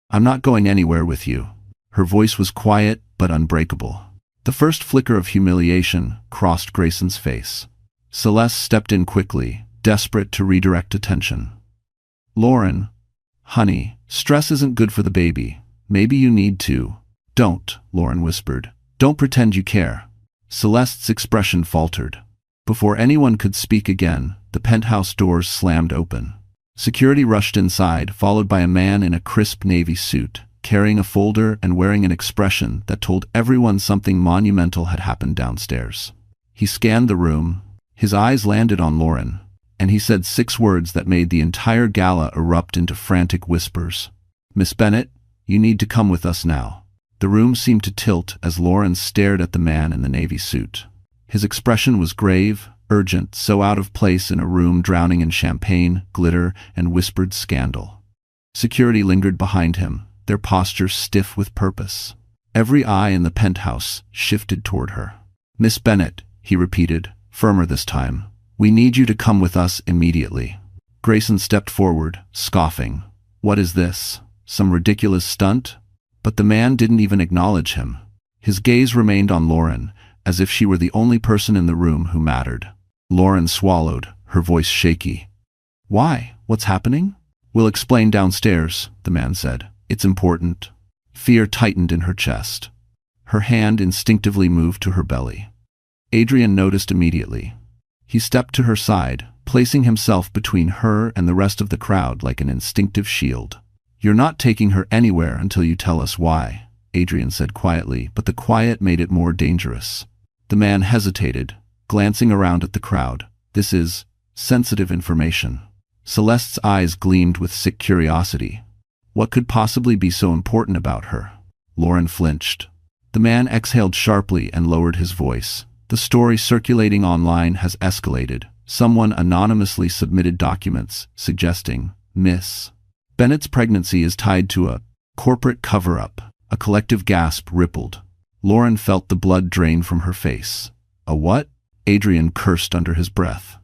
"I'm not going anywhere with you." Her voice was quiet but unbreakable. The first flicker of humiliation crossed Grayson's face. Celeste stepped in quickly, desperate to redirect attention. "Lauren, honey, stress isn't good for the baby. Maybe you need to." "Don't," Lauren whispered. "Don't pretend you care." Celeste's expression faltered. Before anyone could speak again, the penthouse doors slammed open. Security rushed inside, followed by a man in a crisp navy suit, carrying a folder and wearing an expression that told everyone something monumental had happened downstairs. He scanned the room. His eyes landed on Lauren, and he said 6 words that made the entire gala erupt into frantic whispers. "Miss Bennett, you need to come with us now." The room seemed to tilt as Lauren stared at the man in the navy suit. His expression was grave, urgent, so out of place in a room drowning in champagne, glitter, and whispered scandal. Security lingered behind him, their posture stiff with purpose. Every eye in the penthouse shifted toward her. "Miss Bennett," he repeated, firmer this time, "we need you to come with us immediately." Grayson stepped forward, scoffing. "What is this? Some ridiculous stunt?" But the man didn't even acknowledge him. His gaze remained on Lauren, as if she were the only person in the room who mattered. Lauren swallowed, her voice shaky. "Why? What's happening?" "We'll explain downstairs," the man said. "It's important." Fear tightened in her chest. Her hand instinctively moved to her belly. Adrian noticed immediately. He stepped to her side, placing himself between her and the rest of the crowd like an instinctive shield. "You're not taking her anywhere until you tell us why," Adrian said quietly, but the quiet made it more dangerous. The man hesitated, glancing around at the crowd. "This is sensitive information." Celeste's eyes gleamed with sick curiosity. What could possibly be so important about her? Lauren flinched. The man exhaled sharply and lowered his voice. "The story circulating online has escalated. Someone anonymously submitted documents suggesting Miss Bennett's pregnancy is tied to a corporate cover-up." A collective gasp rippled. Lauren felt the blood drain from her face. "A what?" Adrian cursed under his breath.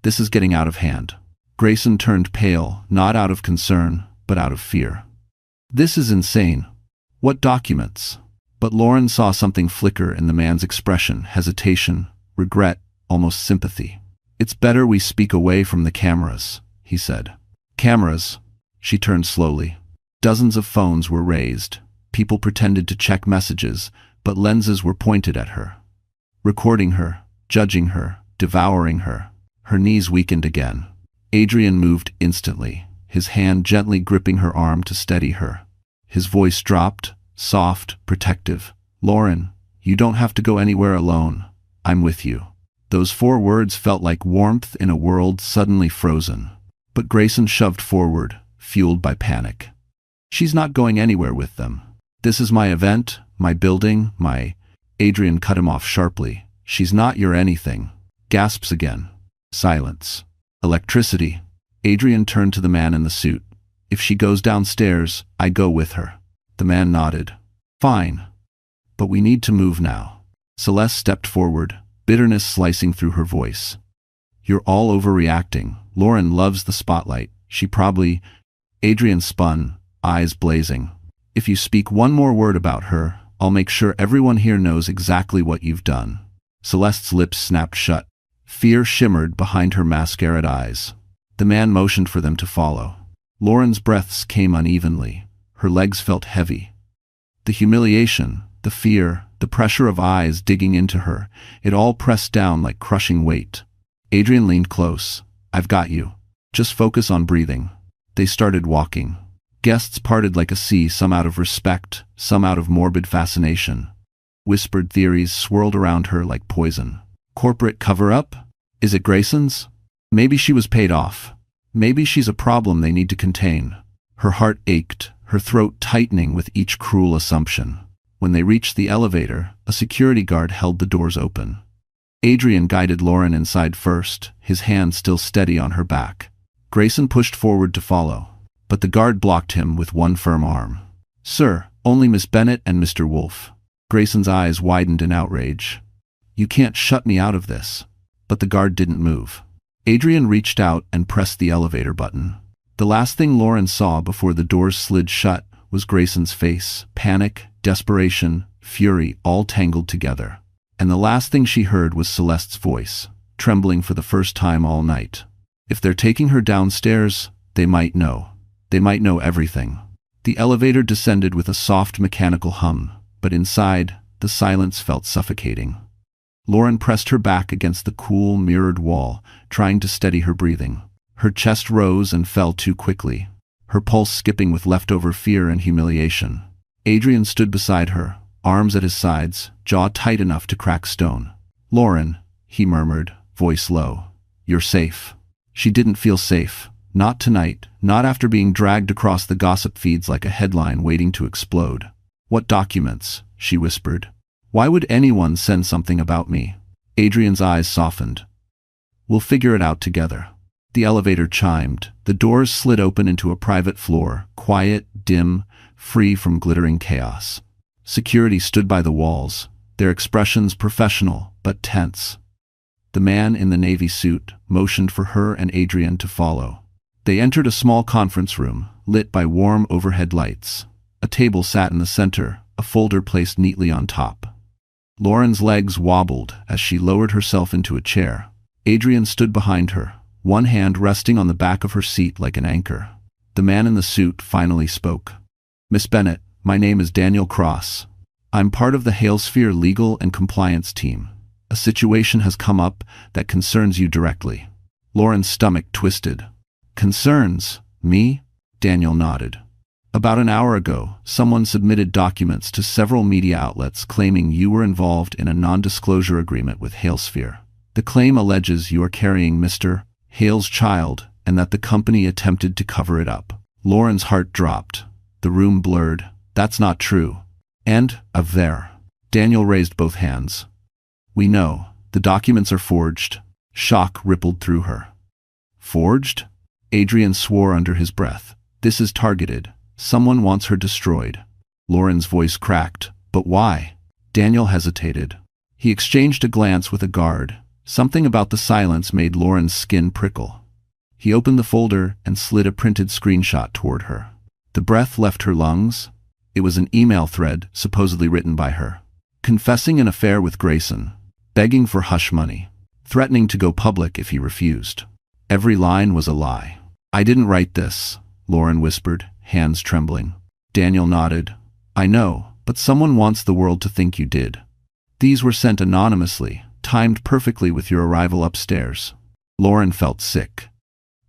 "This is getting out of hand." Grayson turned pale, not out of concern, but out of fear. "This is insane. What documents?" But Lauren saw something flicker in the man's expression, hesitation, regret, almost sympathy. "It's better we speak away from the cameras," he said. "Cameras?" She turned slowly. Dozens of phones were raised. People pretended to check messages, but lenses were pointed at her. Recording her, judging her, devouring her. Her knees weakened again. Adrian moved instantly, his hand gently gripping her arm to steady her. His voice dropped, soft, protective. "Lauren, You don't have to go anywhere alone. I'm with you. Those 4 words felt like warmth in a world suddenly frozen. But Grayson shoved forward, fueled by panic. She's not going anywhere with them. This is my event, my building, my... Adrian cut him off sharply. She's not your anything. Gasps again. Silence. Electricity. Adrian turned to the man in the suit. If she goes downstairs, I go with her. The man nodded. Fine. But we need to move now. Celeste stepped forward, bitterness slicing through her voice. You're all overreacting. Lauren loves the spotlight. She probably... Adrian spun, eyes blazing. If you speak one more word about her, I'll make sure everyone here knows exactly what you've done. Celeste's lips snapped shut. Fear shimmered behind her mascaraed eyes. The man motioned for them to follow. Lauren's breaths came unevenly. Her legs felt heavy. The humiliation, the fear, the pressure of eyes digging into her, it all pressed down like crushing weight. Adrian leaned close. I've got you. Just focus on breathing. They started walking. Guests parted like a sea, some out of respect, some out of morbid fascination. Whispered theories swirled around her like poison. Corporate cover-up? Is it Grayson's? Maybe she was paid off. Maybe she's a problem they need to contain. Her heart ached, her throat tightening with each cruel assumption. When they reached the elevator, a security guard held the doors open. Adrian guided Lauren inside first, his hand still steady on her back. Grayson pushed forward to follow, but the guard blocked him with one firm arm. Sir, only Miss Bennett and Mr. Wolfe. Grayson's eyes widened in outrage. You can't shut me out of this. But the guard didn't move. Adrian reached out and pressed the elevator button. The last thing Lauren saw before the doors slid shut was Grayson's face, panic, desperation, fury, all tangled together. And the last thing she heard was Celeste's voice, trembling for the first time all night. If they're taking her downstairs, they might know. They might know everything. The elevator descended with a soft mechanical hum, but inside, the silence felt suffocating. Lauren pressed her back against the cool, mirrored wall, trying to steady her breathing. Her chest rose and fell too quickly, her pulse skipping with leftover fear and humiliation. Adrian stood beside her, arms at his sides, jaw tight enough to crack stone. Lauren, he murmured, voice low. You're safe. She didn't feel safe. Not tonight, not after being dragged across the gossip feeds like a headline waiting to explode. What documents? She whispered. Why would anyone send something about me? Adrian's eyes softened. We'll figure it out together. The elevator chimed. The doors slid open into a private floor, quiet, dim, free from glittering chaos. Security stood by the walls, their expressions professional but tense. The man in the navy suit motioned for her and Adrian to follow. They entered a small conference room, lit by warm overhead lights. A table sat in the center, a folder placed neatly on top. Lauren's legs wobbled as she lowered herself into a chair. Adrian stood behind her, one hand resting on the back of her seat like an anchor. The man in the suit finally spoke. Miss Bennett, my name is Daniel Cross. I'm part of the Halesphere legal and compliance team. A situation has come up that concerns you directly. Lauren's stomach twisted. Concerns? Me? Daniel nodded. About an hour ago, someone submitted documents to several media outlets claiming you were involved in a non-disclosure agreement with Halesphere. The claim alleges you are carrying Mr. Hale's child and that the company attempted to cover it up. Lauren's heart dropped. The room blurred. That's not true. And, of there. Daniel raised both hands. We know. The documents are forged. Shock rippled through her. Forged? Adrian swore under his breath. This is targeted. Someone wants her destroyed. Lauren's voice cracked. But why? Daniel hesitated. He exchanged a glance with a guard. Something about the silence made Lauren's skin prickle. He opened the folder and slid a printed screenshot toward her. The breath left her lungs. It was an email thread, supposedly written by her. Confessing an affair with Grayson. Begging for hush money. Threatening to go public if he refused. Every line was a lie. I didn't write this, Lauren whispered, hands trembling. Daniel nodded. I know, but someone wants the world to think you did. These were sent anonymously, timed perfectly with your arrival upstairs. Lauren felt sick.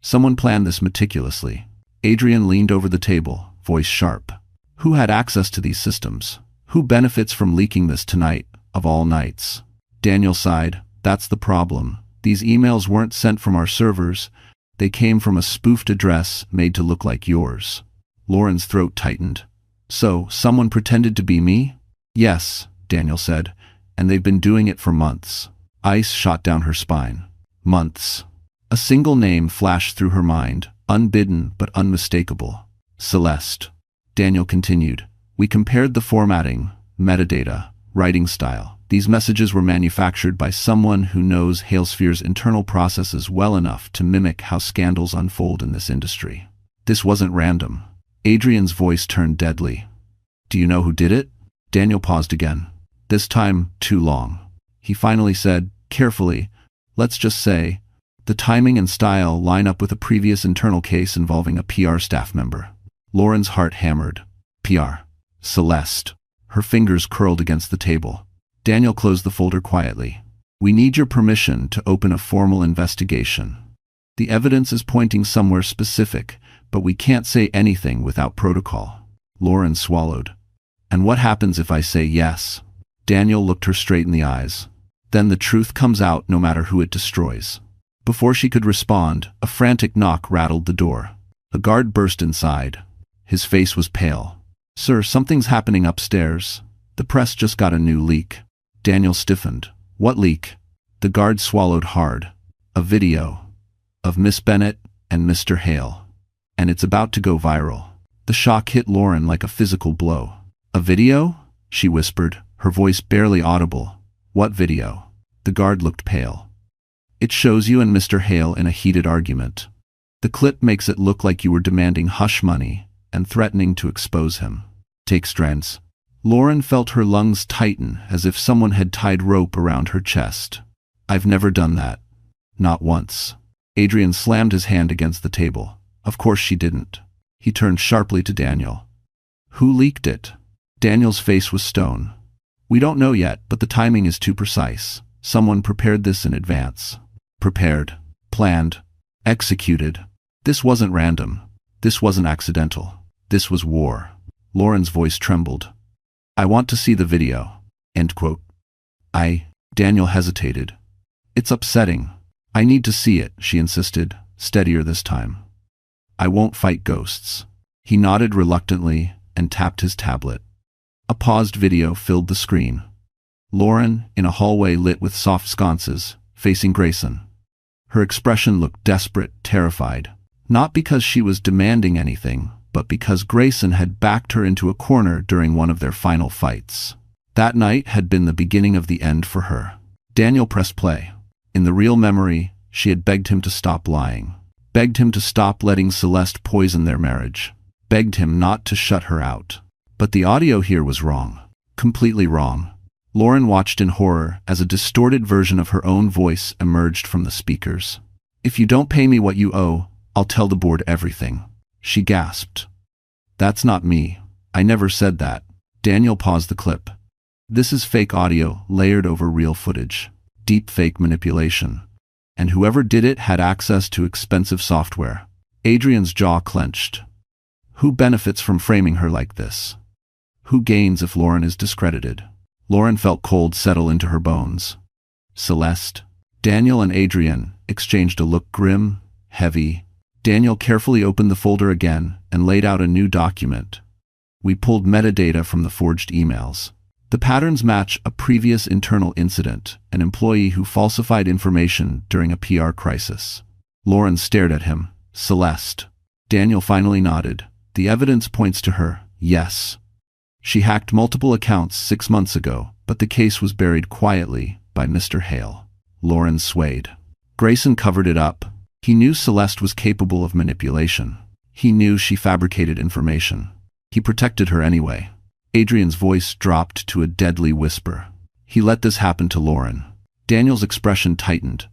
Someone planned this meticulously. Adrian leaned over the table, voice sharp. Who had access to these systems? Who benefits from leaking this tonight? of all nights. Daniel sighed. That's the problem. These emails weren't sent from our servers. They came from a spoofed address made to look like yours. Lauren's throat tightened. So, someone pretended to be me? Yes, Daniel said, and they've been doing it for months. Ice shot down her spine. Months. A single name flashed through her mind, unbidden but unmistakable. Celeste. Daniel continued. We compared the formatting, metadata, writing style. These messages were manufactured by someone who knows Halesphere's internal processes well enough to mimic how scandals unfold in this industry. This wasn't random. Adrian's voice turned deadly. Do you know who did it? Daniel paused again. This time, too long. He finally said, carefully, let's just say, the timing and style line up with a previous internal case involving a PR staff member. Lauren's heart hammered. PR. Celeste. Her fingers curled against the table. Daniel closed the folder quietly. We need your permission to open a formal investigation. The evidence is pointing somewhere specific, but we can't say anything without protocol. Lauren swallowed. And what happens if I say yes? Daniel looked her straight in the eyes. Then the truth comes out no matter who it destroys. Before she could respond, a frantic knock rattled the door. A guard burst inside. His face was pale. Sir, something's happening upstairs. The press just got a new leak. Daniel stiffened. What leak? The guard swallowed hard. A video. Of Miss Bennett and Mr. Hale. And it's about to go viral. The shock hit Lauren like a physical blow. A video? She whispered, her voice barely audible. What video? The guard looked pale. It shows you and Mr. Hale in a heated argument. The clip makes it look like you were demanding hush money and threatening to expose him. Take strands. Lauren felt her lungs tighten as if someone had tied rope around her chest. I've never done that. Not once. Adrian slammed his hand against the table. Of course she didn't. He turned sharply to Daniel. Who leaked it? Daniel's face was stone. We don't know yet, but the timing is too precise. Someone prepared this in advance. Prepared. Planned. Executed. This wasn't random. This wasn't accidental. This was war. Lauren's voice trembled. I want to see the video. End quote. Daniel hesitated. It's upsetting. I need to see it, she insisted, steadier this time. I won't fight ghosts. He nodded reluctantly and tapped his tablet. A paused video filled the screen. Lauren, in a hallway lit with soft sconces, facing Grayson. Her expression looked desperate, terrified. Not because she was demanding anything, but because Grayson had backed her into a corner during one of their final fights. That night had been the beginning of the end for her. Daniel pressed play. In the real memory, she had begged him to stop lying. Begged him to stop letting Celeste poison their marriage. Begged him not to shut her out. But the audio here was wrong. Completely wrong. Lauren watched in horror as a distorted version of her own voice emerged from the speakers. If you don't pay me what you owe, I'll tell the board everything. She gasped. That's not me. I never said that. Daniel paused the clip. This is fake audio layered over real footage. Deep fake manipulation. And whoever did it had access to expensive software. Adrian's jaw clenched. Who benefits from framing her like this? Who gains if Lauren is discredited? Lauren felt cold settle into her bones. Celeste. Daniel and Adrian exchanged a look grim, heavy. Daniel carefully opened the folder again and laid out a new document. We pulled metadata from the forged emails. The patterns match a previous internal incident, an employee who falsified information during a PR crisis. Lauren stared at him. Celeste. Daniel finally nodded. The evidence points to her, yes. She hacked multiple accounts 6 months ago, but the case was buried quietly by Mr. Hale. Lauren swayed. Grayson covered it up. He knew Celeste was capable of manipulation. He knew she fabricated information. He protected her anyway. Adrian's voice dropped to a deadly whisper. He let this happen to Lauren. Daniel's expression tightened.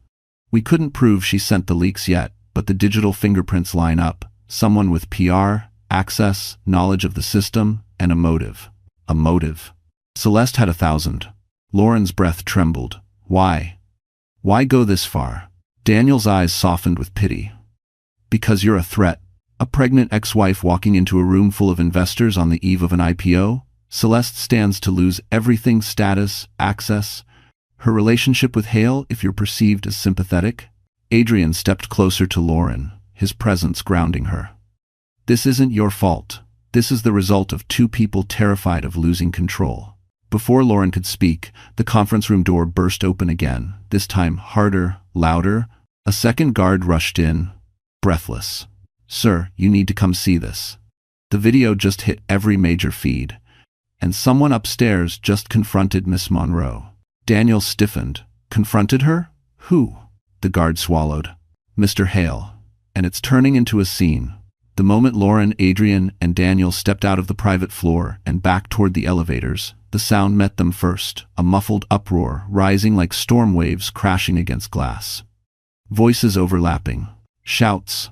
We couldn't prove she sent the leaks yet, but the digital fingerprints line up. Someone with PR, access, knowledge of the system, and a motive. A motive. Celeste had 1,000. Lauren's breath trembled. Why? Why go this far? Daniel's eyes softened with pity. Because you're a threat. A pregnant ex-wife walking into a room full of investors on the eve of an IPO? Celeste stands to lose everything: status, access, her relationship with Hale if you're perceived as sympathetic. Adrian stepped closer to Lauren, his presence grounding her. This isn't your fault. This is the result of two people terrified of losing control. Before Lauren could speak, the conference room door burst open again, this time harder, louder. A second guard rushed in, breathless. "Sir, you need to come see this." The video just hit every major feed, and someone upstairs just confronted Miss Monroe. Daniel stiffened. Confronted her? Who? The guard swallowed. "Mr. Hale." And it's turning into a scene. The moment Lauren, Adrian, and Daniel stepped out of the private floor and back toward the elevators, the sound met them first, a muffled uproar rising like storm waves crashing against glass. Voices overlapping. Shouts.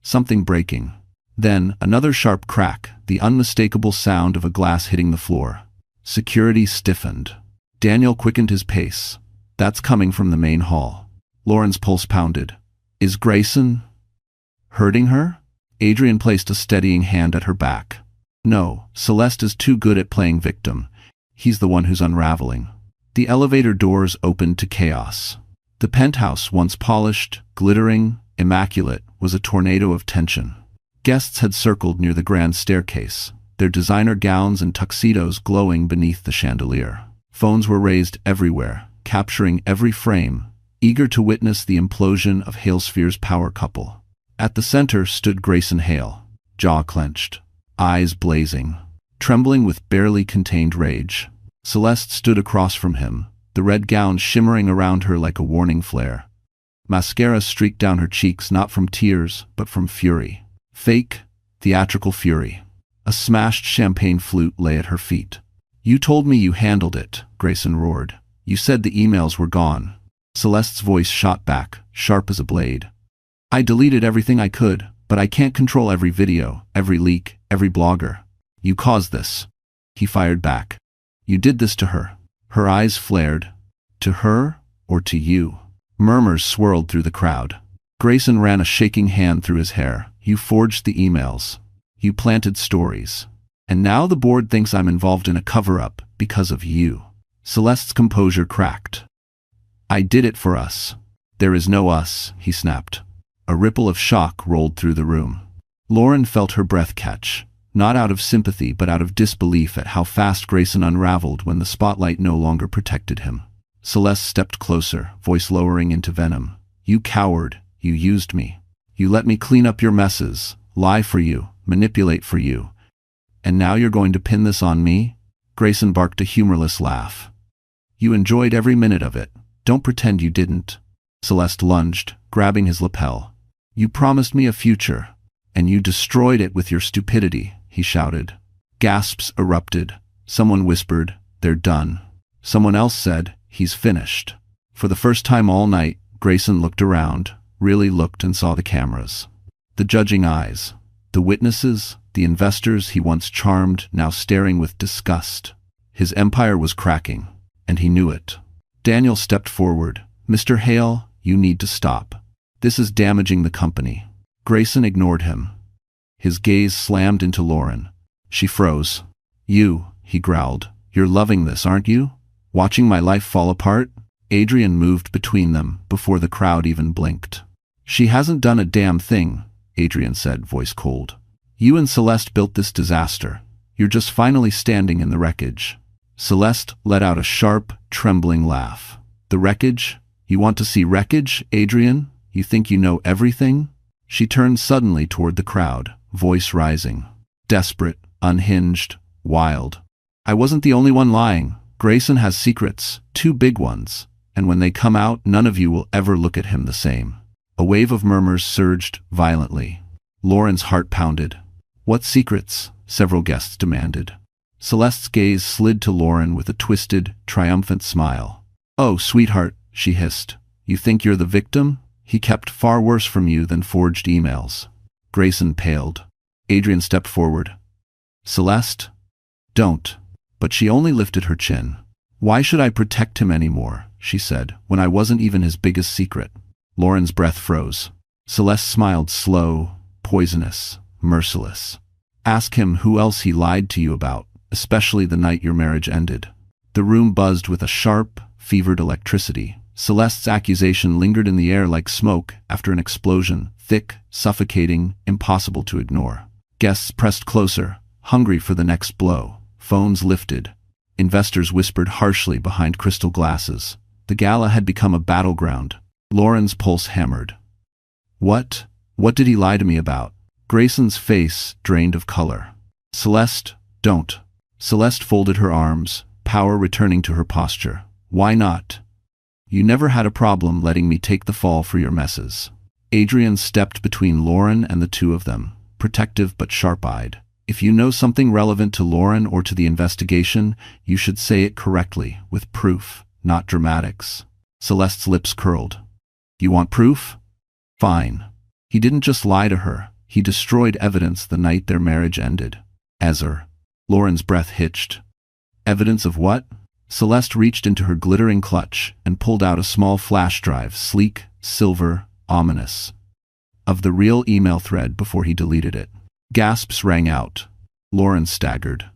Something breaking. Then, another sharp crack, the unmistakable sound of a glass hitting the floor. Security stiffened. Daniel quickened his pace. That's coming from the main hall. Lauren's pulse pounded. Is Grayson hurting her? Adrian placed a steadying hand at her back. No, Celeste is too good at playing victim. He's the one who's unraveling. The elevator doors opened to chaos. The penthouse, once polished, glittering, immaculate, was a tornado of tension. Guests had circled near the grand staircase, their designer gowns and tuxedos glowing beneath the chandelier. Phones were raised everywhere, capturing every frame, eager to witness the implosion of Halesphere's power couple. At the center stood Grayson Hale, jaw clenched, eyes blazing, trembling with barely contained rage. Celeste stood across from him, the red gown shimmering around her like a warning flare. Mascara streaked down her cheeks not from tears, but from fury. Fake, theatrical fury. A smashed champagne flute lay at her feet. "You told me you handled it," Grayson roared. "You said the emails were gone." Celeste's voice shot back, sharp as a blade. "I deleted everything I could, but I can't control every video, every leak, every blogger. You caused this." He fired back. "You did this to her." Her eyes flared. "To her, or to you?" Murmurs swirled through the crowd. Grayson ran a shaking hand through his hair. "You forged the emails. You planted stories. And now the board thinks I'm involved in a cover-up because of you." Celeste's composure cracked. "I did it for us." "There is no us," he snapped. A ripple of shock rolled through the room. Lauren felt her breath catch, not out of sympathy but out of disbelief at how fast Grayson unraveled when the spotlight no longer protected him. Celeste stepped closer, voice lowering into venom. "You coward, you used me. You let me clean up your messes, lie for you, manipulate for you. And now you're going to pin this on me?" Grayson barked a humorless laugh. "You enjoyed every minute of it. Don't pretend you didn't." Celeste lunged, grabbing his lapel. "You promised me a future, and you destroyed it with your stupidity," he shouted. Gasps erupted. Someone whispered, "They're done." Someone else said, "He's finished." For the first time all night, Grayson looked around, really looked and saw the cameras. The judging eyes. The witnesses, the investors he once charmed, now staring with disgust. His empire was cracking, and he knew it. Daniel stepped forward. "Mr. Hale, you need to stop. This is damaging the company." Grayson ignored him. His gaze slammed into Lauren. She froze. "You," he growled. "You're loving this, aren't you? Watching my life fall apart?" Adrian moved between them before the crowd even blinked. "She hasn't done a damn thing," Adrian said, voice cold. "You and Celeste built this disaster. You're just finally standing in the wreckage." Celeste let out a sharp, trembling laugh. "The wreckage? You want to see wreckage, Adrian? You think you know everything?" She turned suddenly toward the crowd, voice rising. Desperate, unhinged, wild. "I wasn't the only one lying. Grayson has secrets, 2 big ones, and when they come out, none of you will ever look at him the same." A wave of murmurs surged violently. Lauren's heart pounded. "What secrets?" several guests demanded. Celeste's gaze slid to Lauren with a twisted, triumphant smile. "Oh, sweetheart," she hissed. "You think you're the victim? He kept far worse from you than forged emails." Grayson paled. Adrian stepped forward. "Celeste? Don't." But she only lifted her chin. "Why should I protect him anymore?" she said, "when I wasn't even his biggest secret." Lauren's breath froze. Celeste smiled, slow, poisonous, merciless. "Ask him who else he lied to you about, especially the night your marriage ended. The room buzzed with a sharp, fevered electricity. Celeste's accusation lingered in the air like smoke after an explosion, thick, suffocating, impossible to ignore. Guests pressed closer, hungry for the next blow. Phones lifted. Investors whispered harshly behind crystal glasses. The gala had become a battleground. Lauren's pulse hammered. What did he lie to me about? Grayson's face drained of color. Celeste, don't. Celeste folded her arms, power returning to her posture. Why not? You never had a problem letting me take the fall for your messes. Adrian stepped between Lauren and the two of them, protective but sharp-eyed. If you know something relevant to Lauren or to the investigation, you should say it correctly, with proof, not dramatics. Celeste's lips curled. You want proof? Fine. He didn't just lie to her, he destroyed evidence the night their marriage ended. Ezer. Lauren's breath hitched. Evidence of what? Celeste reached into her glittering clutch and pulled out a small flash drive, sleek, silver, ominous. Of the real email thread before he deleted it. Gasps rang out. Lauren staggered.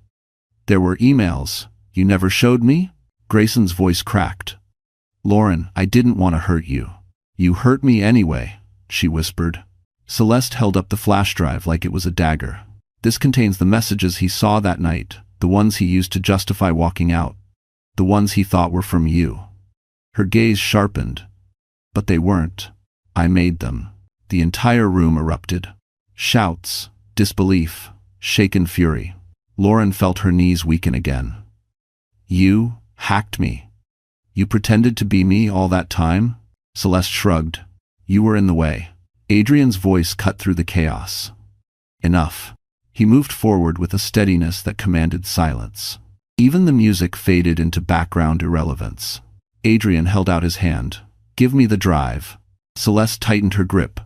There were emails. You never showed me? Grayson's voice cracked. Lauren, I didn't want to hurt you. You hurt me anyway, she whispered. Celeste held up the flash drive like it was a dagger. This contains the messages he saw that night, the ones he used to justify walking out, the ones he thought were from you. Her gaze sharpened. But they weren't. I made them. The entire room erupted. Shouts, disbelief, shaken fury. Lauren felt her knees weaken again. You hacked me. You pretended to be me all that time? Celeste shrugged. You were in the way. Adrian's voice cut through the chaos. Enough. He moved forward with a steadiness that commanded silence. Even the music faded into background irrelevance. Adrian held out his hand. Give me the drive. Celeste tightened her grip.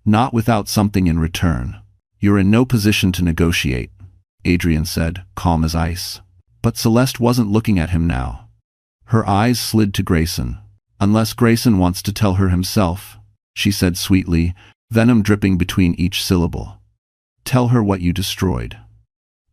Not without something in return. You're in no position to negotiate, Adrian said, calm as ice. But Celeste wasn't looking at him now. Her eyes slid to Grayson. Unless Grayson wants to tell her himself, she said sweetly, venom dripping between each syllable. Tell her what you destroyed.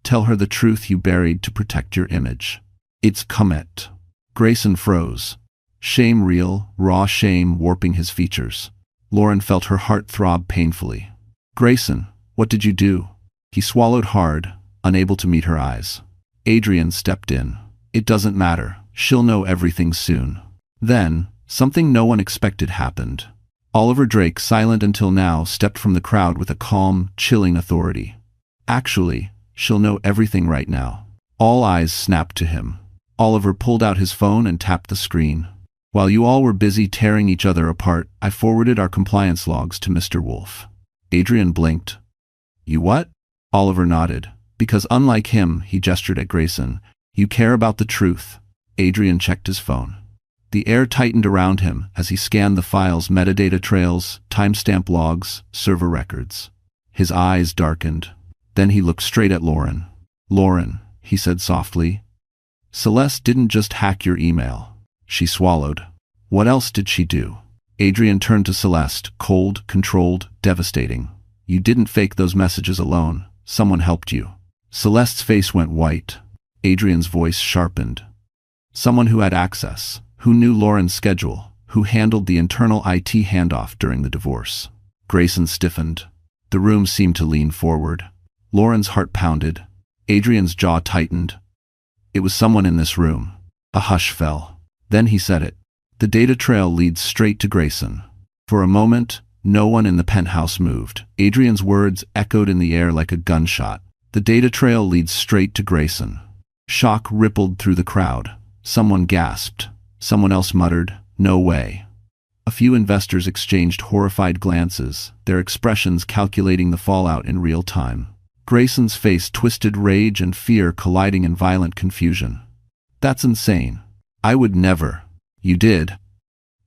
Tell her the truth you buried to protect your image. It's Comet. Grayson froze. Shame real, raw shame warping his features. Lauren felt her heart throb painfully. Grayson, what did you do? He swallowed hard, unable to meet her eyes. Adrian stepped in. It doesn't matter. She'll know everything soon. Then, something no one expected happened. Oliver Drake, silent until now, stepped from the crowd with a calm, chilling authority. Actually, she'll know everything right now. All eyes snapped to him. Oliver pulled out his phone and tapped the screen. While you all were busy tearing each other apart, I forwarded our compliance logs to Mr. Wolf. Adrian blinked. You what? Oliver nodded. Because unlike him, he gestured at Grayson, you care about the truth. Adrian checked his phone. The air tightened around him as he scanned the files, metadata trails, timestamp logs, server records. His eyes darkened. Then he looked straight at Lauren. Lauren, he said softly. Celeste didn't just hack your email. She swallowed. What else did she do? Adrian turned to Celeste, cold, controlled, devastating. You didn't fake those messages alone. Someone helped you. Celeste's face went white. Adrian's voice sharpened. Someone who had access, who knew Lauren's schedule, who handled the internal IT handoff during the divorce. Grayson stiffened. The room seemed to lean forward. Lauren's heart pounded. Adrian's jaw tightened. It was someone in this room. A hush fell. Then he said it. The data trail leads straight to Grayson. For a moment, no one in the penthouse moved. Adrian's words echoed in the air like a gunshot. The data trail leads straight to Grayson. Shock rippled through the crowd. Someone gasped. Someone else muttered, no way. A few investors exchanged horrified glances, their expressions calculating the fallout in real time. Grayson's face twisted, rage and fear colliding in violent confusion. That's insane. I would never. You did.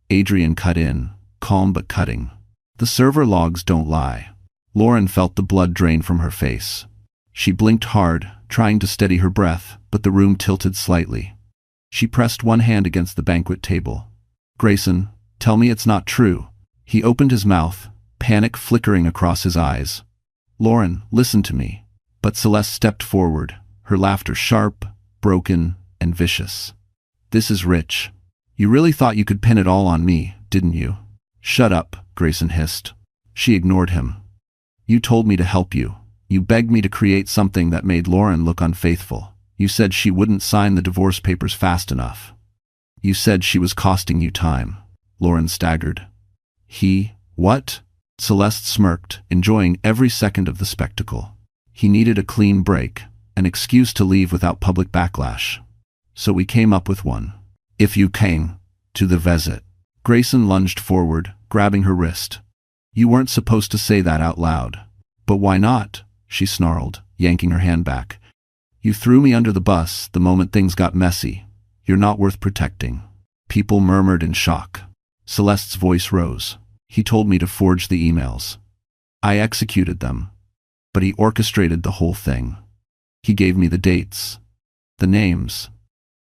Adrian cut in, calm but cutting. The server logs don't lie. Lauren felt the blood drain from her face. She blinked hard, trying to steady her breath, but the room tilted slightly. She pressed one hand against the banquet table. Grayson, tell me it's not true. He opened his mouth, panic flickering across his eyes. Lauren, listen to me. But Celeste stepped forward, her laughter sharp, broken, and vicious. "This is rich. You really thought you could pin it all on me, didn't you?" "Shut up," Grayson hissed. She ignored him. "You told me to help you. You begged me to create something that made Lauren look unfaithful. You said she wouldn't sign the divorce papers fast enough. You said she was costing you time." Lauren staggered. What? Celeste smirked, enjoying every second of the spectacle. He needed a clean break, an excuse to leave without public backlash. "So we came up with one. If you came to the visit." Grayson lunged forward, grabbing her wrist. "You weren't supposed to say that out loud." "But why not?" she snarled, yanking her hand back. "You threw me under the bus the moment things got messy. You're not worth protecting." People murmured in shock. Celeste's voice rose. "He told me to forge the emails. I executed them. But he orchestrated the whole thing. He gave me the dates, the names.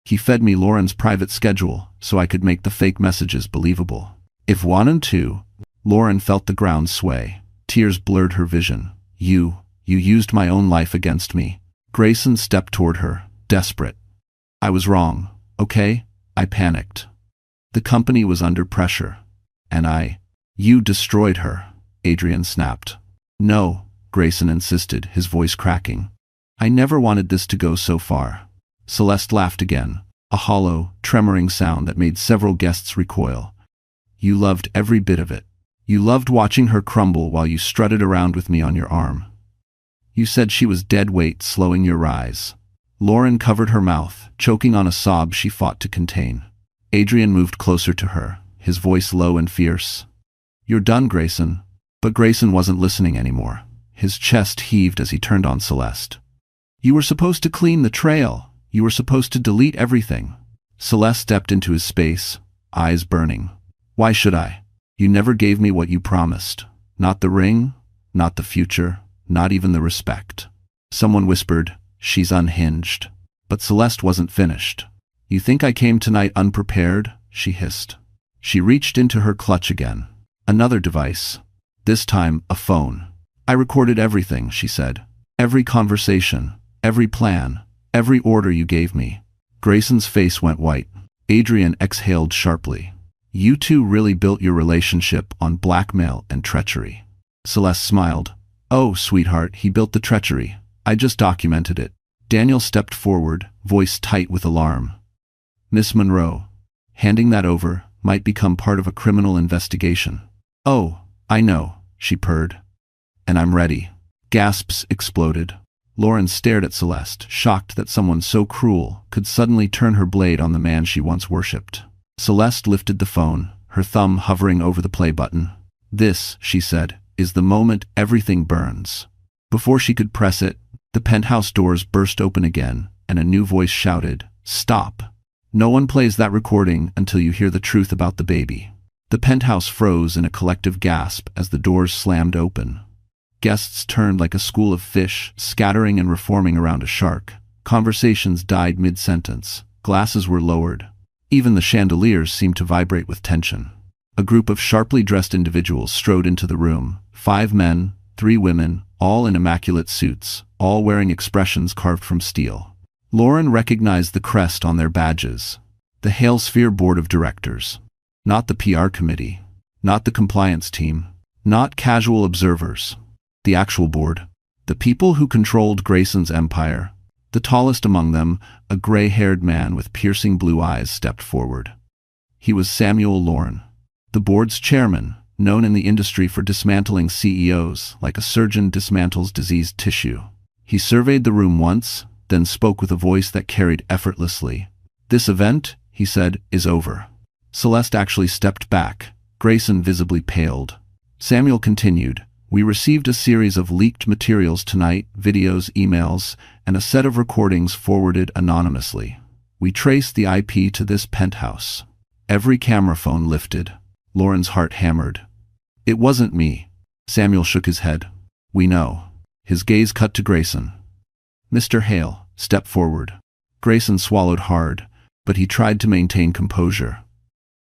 He fed me Lauren's private schedule so I could make the fake messages believable. If 1 and 2, Lauren felt the ground sway. Tears blurred her vision. You used my own life against me." Grayson stepped toward her, desperate. "I was wrong, okay? I panicked. The company was under pressure. And You destroyed her," Adrian snapped. "No," Grayson insisted, his voice cracking. "I never wanted this to go so far." Celeste laughed again, a hollow, tremoring sound that made several guests recoil. "You loved every bit of it. You loved watching her crumble while you strutted around with me on your arm. You said she was dead weight slowing your rise." Lauren covered her mouth, choking on a sob she fought to contain. Adrian moved closer to her, his voice low and fierce. "You're done, Grayson." But Grayson wasn't listening anymore. His chest heaved as he turned on Celeste. "You were supposed to clean the trail. You were supposed to delete everything." Celeste stepped into his space, eyes burning. "Why should I? You never gave me what you promised. Not the ring, not the future, not even the respect." Someone whispered, "She's unhinged." But Celeste wasn't finished. "You think I came tonight unprepared?" she hissed. She reached into her clutch again. Another device. This time, a phone. "I recorded everything," she said. "Every conversation, every plan, every order you gave me." Grayson's face went white. Adrian exhaled sharply. "You two really built your relationship on blackmail and treachery." Celeste smiled. "Oh, sweetheart, he built the treachery. I just documented it." Daniel stepped forward, voice tight with alarm. "Miss Monroe, handing that over might become part of a criminal investigation." "Oh, I know," she purred. "And I'm ready." Gasps exploded. Lauren stared at Celeste, shocked that someone so cruel could suddenly turn her blade on the man she once worshipped. Celeste lifted the phone, her thumb hovering over the play button. "This," she said, "is the moment everything burns." Before she could press it, the penthouse doors burst open again, and a new voice shouted, "Stop. No one plays that recording until you hear the truth about the baby." The penthouse froze in a collective gasp as the doors slammed open. Guests turned like a school of fish, scattering and reforming around a shark. Conversations died mid-sentence. Glasses were lowered. Even the chandeliers seemed to vibrate with tension. A group of sharply dressed individuals strode into the room. 5 men, 3 women, all in immaculate suits, all wearing expressions carved from steel. Lauren recognized the crest on their badges. The Hale Sphere Board of Directors. Not the PR committee. Not the compliance team. Not casual observers. The actual board. The people who controlled Grayson's empire. The tallest among them, a gray-haired man with piercing blue eyes, stepped forward. He was Samuel Lauren, the board's chairman, known in the industry for dismantling CEOs like a surgeon dismantles diseased tissue. He surveyed the room once, then spoke with a voice that carried effortlessly. "This event," he said, "is over." Celeste actually stepped back. Grayson visibly paled. Samuel continued, "We received a series of leaked materials tonight, videos, emails, and a set of recordings forwarded anonymously. We traced the IP to this penthouse." Every camera phone lifted. Lauren's heart hammered. "It wasn't me." Samuel shook his head. "We know." His gaze cut to Grayson. "Mr. Hale, step forward." Grayson swallowed hard, but he tried to maintain composure.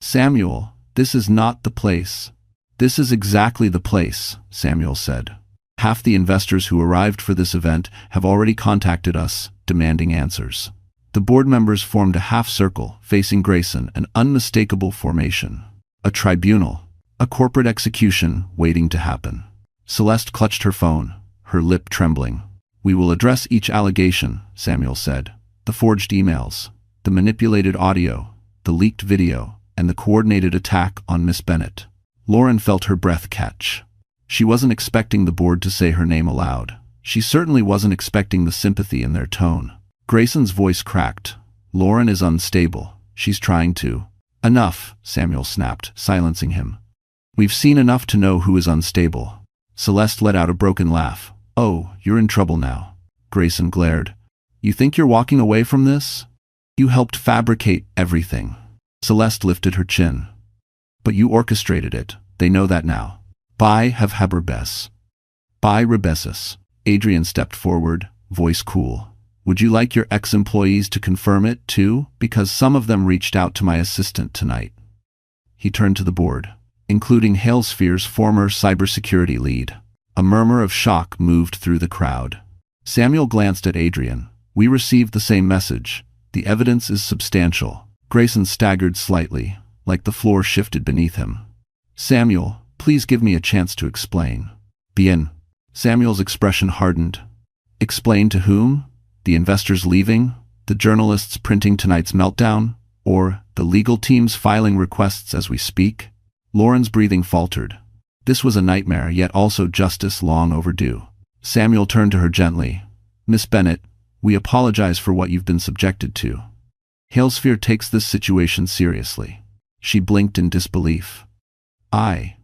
"Samuel, this is not the place." "This is exactly the place," Samuel said. "Half the investors who arrived for this event have already contacted us, demanding answers. The board members formed a half-circle, facing Grayson, an unmistakable formation. A tribunal. A corporate execution waiting to happen. Celeste clutched her phone, her lip trembling. "We will address each allegation," Samuel said. "The forged emails, the manipulated audio, the leaked video, and the coordinated attack on Miss Bennett." Lauren felt her breath catch. She wasn't expecting the board to say her name aloud. She certainly wasn't expecting the sympathy in their tone. Grayson's voice cracked. "Lauren is unstable. She's trying to—" "Enough," Samuel snapped, silencing him. "We've seen enough to know who is unstable." Celeste let out a broken laugh. "Oh, you're in trouble now." Grayson glared. "You think you're walking away from this? You helped fabricate everything." Celeste lifted her chin. "But you orchestrated it. They know that now. By have Haberbes. By Rebesis." Adrian stepped forward, voice cool. "Would you like your ex-employees to confirm it, too? Because some of them reached out to my assistant tonight." He turned to the board, including Halesphere's former cybersecurity lead. A murmur of shock moved through the crowd. Samuel glanced at Adrian. "We received the same message. The evidence is substantial." Grayson staggered slightly, like the floor shifted beneath him. "Samuel, please give me a chance to explain." "Bien." Samuel's expression hardened. "Explain to whom? The investors leaving? The journalists printing tonight's meltdown? Or the legal teams filing requests as we speak?" Lauren's breathing faltered. This was a nightmare, yet also justice long overdue. Samuel turned to her gently. "Miss Bennett, we apologize for what you've been subjected to. Halesphere takes this situation seriously." She blinked in disbelief. "I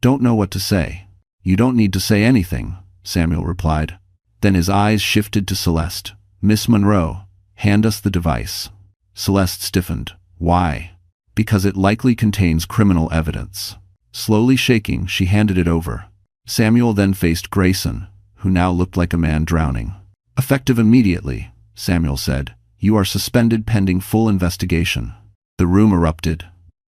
don't know what to say." "You don't need to say anything," Samuel replied. Then his eyes shifted to Celeste. "Miss Monroe, hand us the device." Celeste stiffened. "Why?" "Because it likely contains criminal evidence." Slowly shaking, she handed it over. Samuel then faced Grayson, who now looked like a man drowning. "Effective immediately," Samuel said. "You are suspended pending full investigation." The room erupted.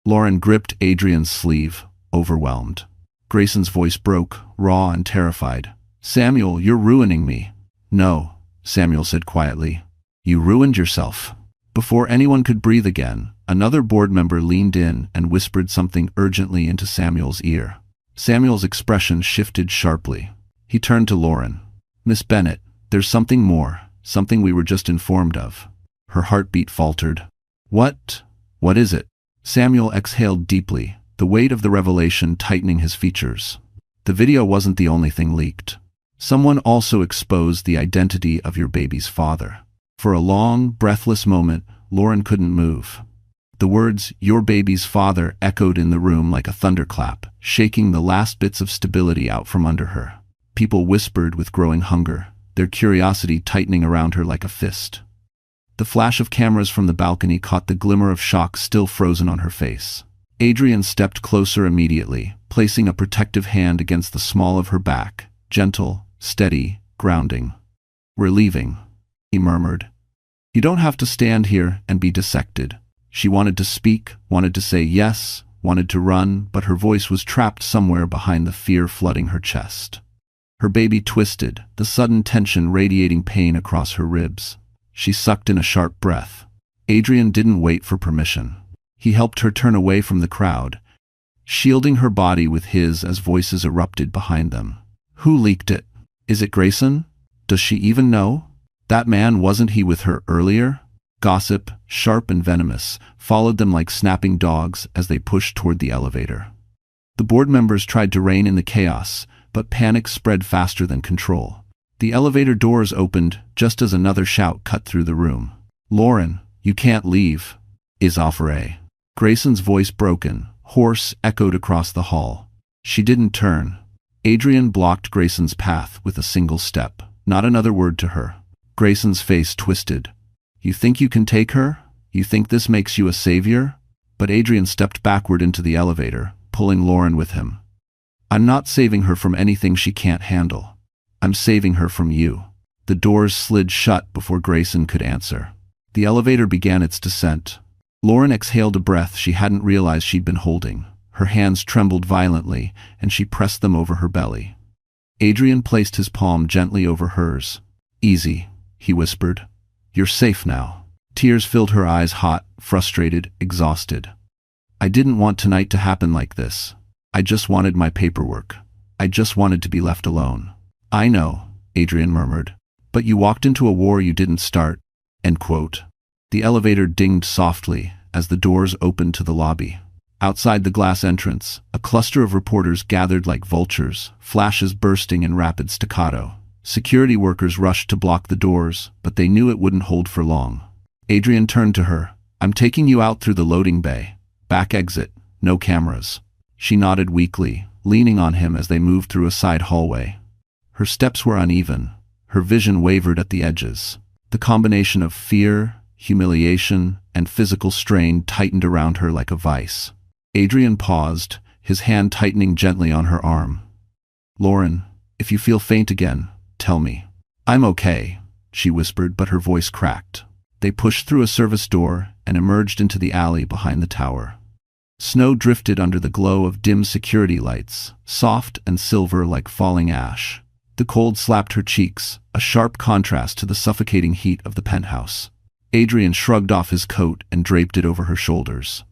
Lauren gripped Adrian's sleeve, overwhelmed. Grayson's voice broke, raw and terrified. "Samuel, you're ruining me." "No," Samuel said quietly. "You ruined yourself." Before anyone could breathe again, another board member leaned in and whispered something urgently into Samuel's ear. Samuel's expression shifted sharply. He turned to Lauren. "Miss Bennett, there's something more, something we were just informed of." Her heartbeat faltered. "What? What is it?" Samuel exhaled deeply, the weight of the revelation tightening his features. The video wasn't the only thing leaked. Someone also exposed the identity of your baby's father. For a long, breathless moment, Lauren couldn't move. The words, "your baby's father," echoed in the room like a thunderclap, shaking the last bits of stability out from under her. People whispered with growing hunger, their curiosity tightening around her like a fist. The flash of cameras from the balcony caught the glimmer of shock still frozen on her face. Adrian stepped closer immediately, placing a protective hand against the small of her back, gentle, steady, grounding. "We're leaving," he murmured. "You don't have to stand here and be dissected." She wanted to speak, wanted to say yes, wanted to run, but her voice was trapped somewhere behind the fear flooding her chest. Her baby twisted, the sudden tension radiating pain across her ribs. She sucked in a sharp breath. Adrian didn't wait for permission. He helped her turn away from the crowd, shielding her body with his as voices erupted behind them. "Who leaked it? Is it Grayson? Does she even know? That man, wasn't he with her earlier?" Gossip, sharp and venomous, followed them like snapping dogs as they pushed toward the elevator. The board members tried to rein in the chaos, but panic spread faster than control. The elevator doors opened just as another shout cut through the room. "Lauren, you can't leave." "Is Offray." Grayson's voice, broken, hoarse, echoed across the hall. She didn't turn. Adrian blocked Grayson's path with a single step, not another word to her. Grayson's face twisted. "You think you can take her? You think this makes you a savior?" But Adrian stepped backward into the elevator, pulling Lauren with him. "I'm not saving her from anything she can't handle. I'm saving her from you." The doors slid shut before Grayson could answer. The elevator began its descent. Lauren exhaled a breath she hadn't realized she'd been holding. Her hands trembled violently, and she pressed them over her belly. Adrian placed his palm gently over hers. "Easy," he whispered. You're safe now. Tears filled her eyes, hot, frustrated, exhausted. I didn't want tonight to happen like this. I just wanted my paperwork. I just wanted to be left alone. I know, Adrian murmured. But you walked into a war you didn't start. End quote. The elevator dinged softly as the doors opened to the lobby. Outside the glass entrance, a cluster of reporters gathered like vultures, flashes bursting in rapid staccato. Security workers rushed to block the doors, but they knew it wouldn't hold for long. Adrian turned to her. I'm taking you out through the loading bay. Back exit, no cameras. She nodded weakly, leaning on him as they moved through a side hallway. Her steps were uneven. Her vision wavered at the edges. The combination of fear, humiliation, and physical strain tightened around her like a vice. Adrian paused, his hand tightening gently on her arm. Lauren, if you feel faint again, tell me. I'm okay, she whispered, but her voice cracked. They pushed through a service door and emerged into the alley behind the tower. Snow drifted under the glow of dim security lights, soft and silver like falling ash. The cold slapped her cheeks, a sharp contrast to the suffocating heat of the penthouse. Adrian shrugged off his coat and draped it over her shoulders.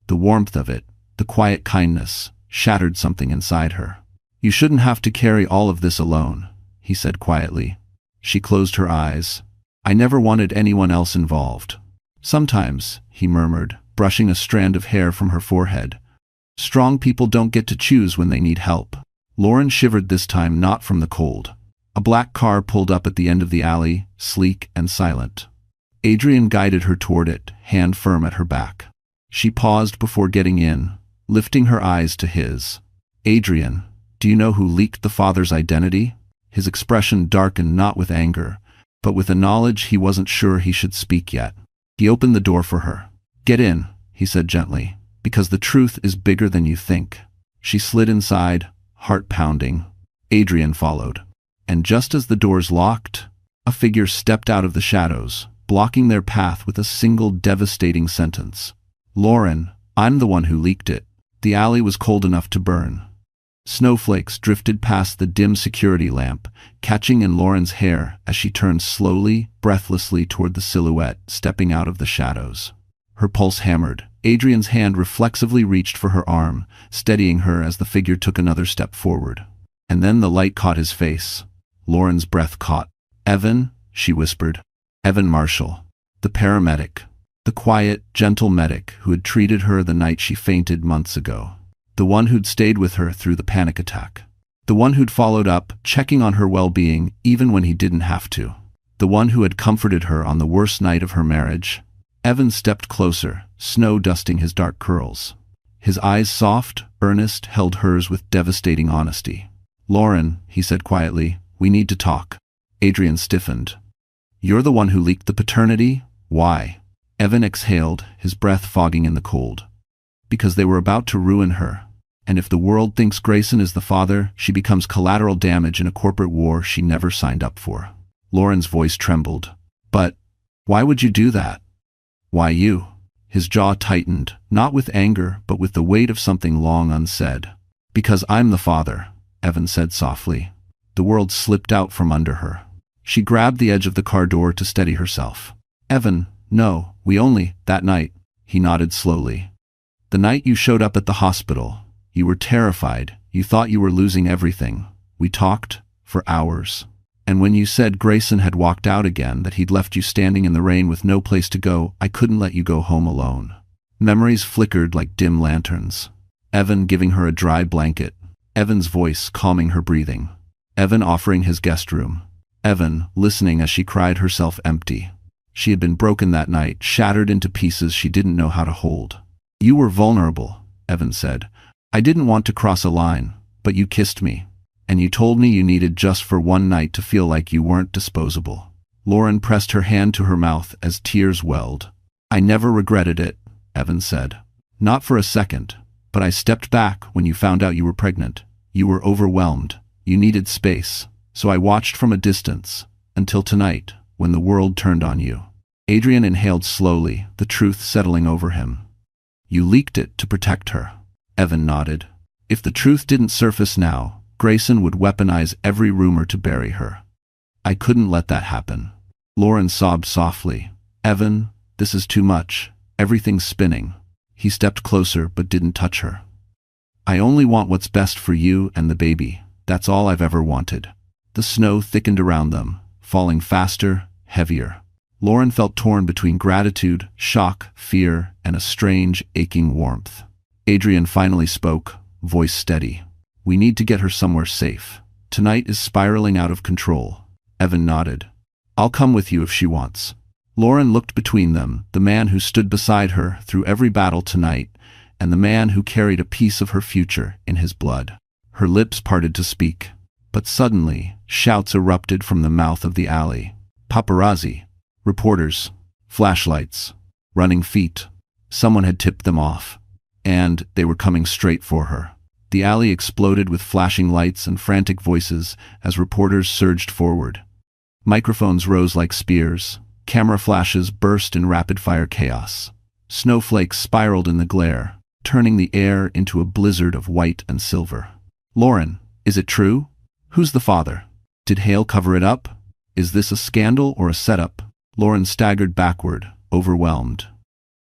The warmth of it, the quiet kindness, shattered something inside her. You shouldn't have to carry all of this alone, he said quietly. She closed her eyes. I never wanted anyone else involved. Sometimes, he murmured, brushing a strand of hair from her forehead. Strong people don't get to choose when they need help. Lauren shivered this time, not from the cold. A black car pulled up at the end of the alley, sleek and silent. Adrian guided her toward it, hand firm at her back. She paused before getting in, lifting her eyes to his. Adrian, do you know who leaked the father's identity? His expression darkened not with anger, but with a knowledge he wasn't sure he should speak yet. He opened the door for her. Get in, he said gently, because the truth is bigger than you think. She slid inside, heart pounding. Adrian followed. And just as the doors locked, a figure stepped out of the shadows, blocking their path with a single devastating sentence. Lauren, I'm the one who leaked it. The alley was cold enough to burn. Snowflakes drifted past the dim security lamp, catching in Lauren's hair as she turned slowly, breathlessly toward the silhouette stepping out of the shadows. Her pulse hammered. Adrian's hand reflexively reached for her arm, steadying her as the figure took another step forward. And then the light caught his face. Lauren's breath caught. Evan, she whispered. Evan Marshall. The paramedic. The quiet, gentle medic who had treated her the night she fainted months ago. The one who'd stayed with her through the panic attack. The one who'd followed up, checking on her well-being even when he didn't have to. The one who had comforted her on the worst night of her marriage. Evan stepped closer, snow dusting his dark curls. His eyes, soft, earnest, held hers with devastating honesty. Lauren, he said quietly, we need to talk. Adrian stiffened. You're the one who leaked the paternity? Why? Evan exhaled, his breath fogging in the cold. Because they were about to ruin her. And if the world thinks Grayson is the father, she becomes collateral damage in a corporate war she never signed up for. Lauren's voice trembled. But why would you do that? Why you? His jaw tightened, not with anger, but with the weight of something long unsaid. Because I'm the father, Evan said softly. The world slipped out from under her. She grabbed the edge of the car door to steady herself. Evan, no, that night, he nodded slowly. The night you showed up at the hospital, you were terrified, you thought you were losing everything. We talked for hours. And when you said Grayson had walked out again, that he'd left you standing in the rain with no place to go, I couldn't let you go home alone. Memories flickered like dim lanterns. Evan giving her a dry blanket. Evan's voice calming her breathing. Evan offering his guest room. Evan listening as she cried herself empty. She had been broken that night, shattered into pieces she didn't know how to hold. You were vulnerable, Evan said. I didn't want to cross a line, but you kissed me. And you told me you needed just for one night to feel like you weren't disposable. Lauren pressed her hand to her mouth as tears welled. I never regretted it, Evan said. Not for a second, but I stepped back when you found out you were pregnant. You were overwhelmed. You needed space. So I watched from a distance, until tonight, when the world turned on you. Adrian inhaled slowly, the truth settling over him. You leaked it to protect her. Evan nodded. If the truth didn't surface now, Grayson would weaponize every rumor to bury her. I couldn't let that happen. Lauren sobbed softly. Evan, this is too much. Everything's spinning. He stepped closer but didn't touch her. I only want what's best for you and the baby. That's all I've ever wanted. The snow thickened around them, falling faster, heavier. Lauren felt torn between gratitude, shock, fear, and a strange, aching warmth. Adrian finally spoke, voice steady. We need to get her somewhere safe. Tonight is spiraling out of control. Evan nodded. I'll come with you if she wants. Lauren looked between them, the man who stood beside her through every battle tonight, and the man who carried a piece of her future in his blood. Her lips parted to speak, but suddenly, shouts erupted from the mouth of the alley. Paparazzi, reporters, flashlights, running feet. Someone had tipped them off, and they were coming straight for her. The alley exploded with flashing lights and frantic voices as reporters surged forward. Microphones rose like spears. Camera flashes burst in rapid-fire chaos. Snowflakes spiraled in the glare, turning the air into a blizzard of white and silver. Lauren, is it true? Who's the father? Did Hale cover it up? Is this a scandal or a setup? Lauren staggered backward, overwhelmed.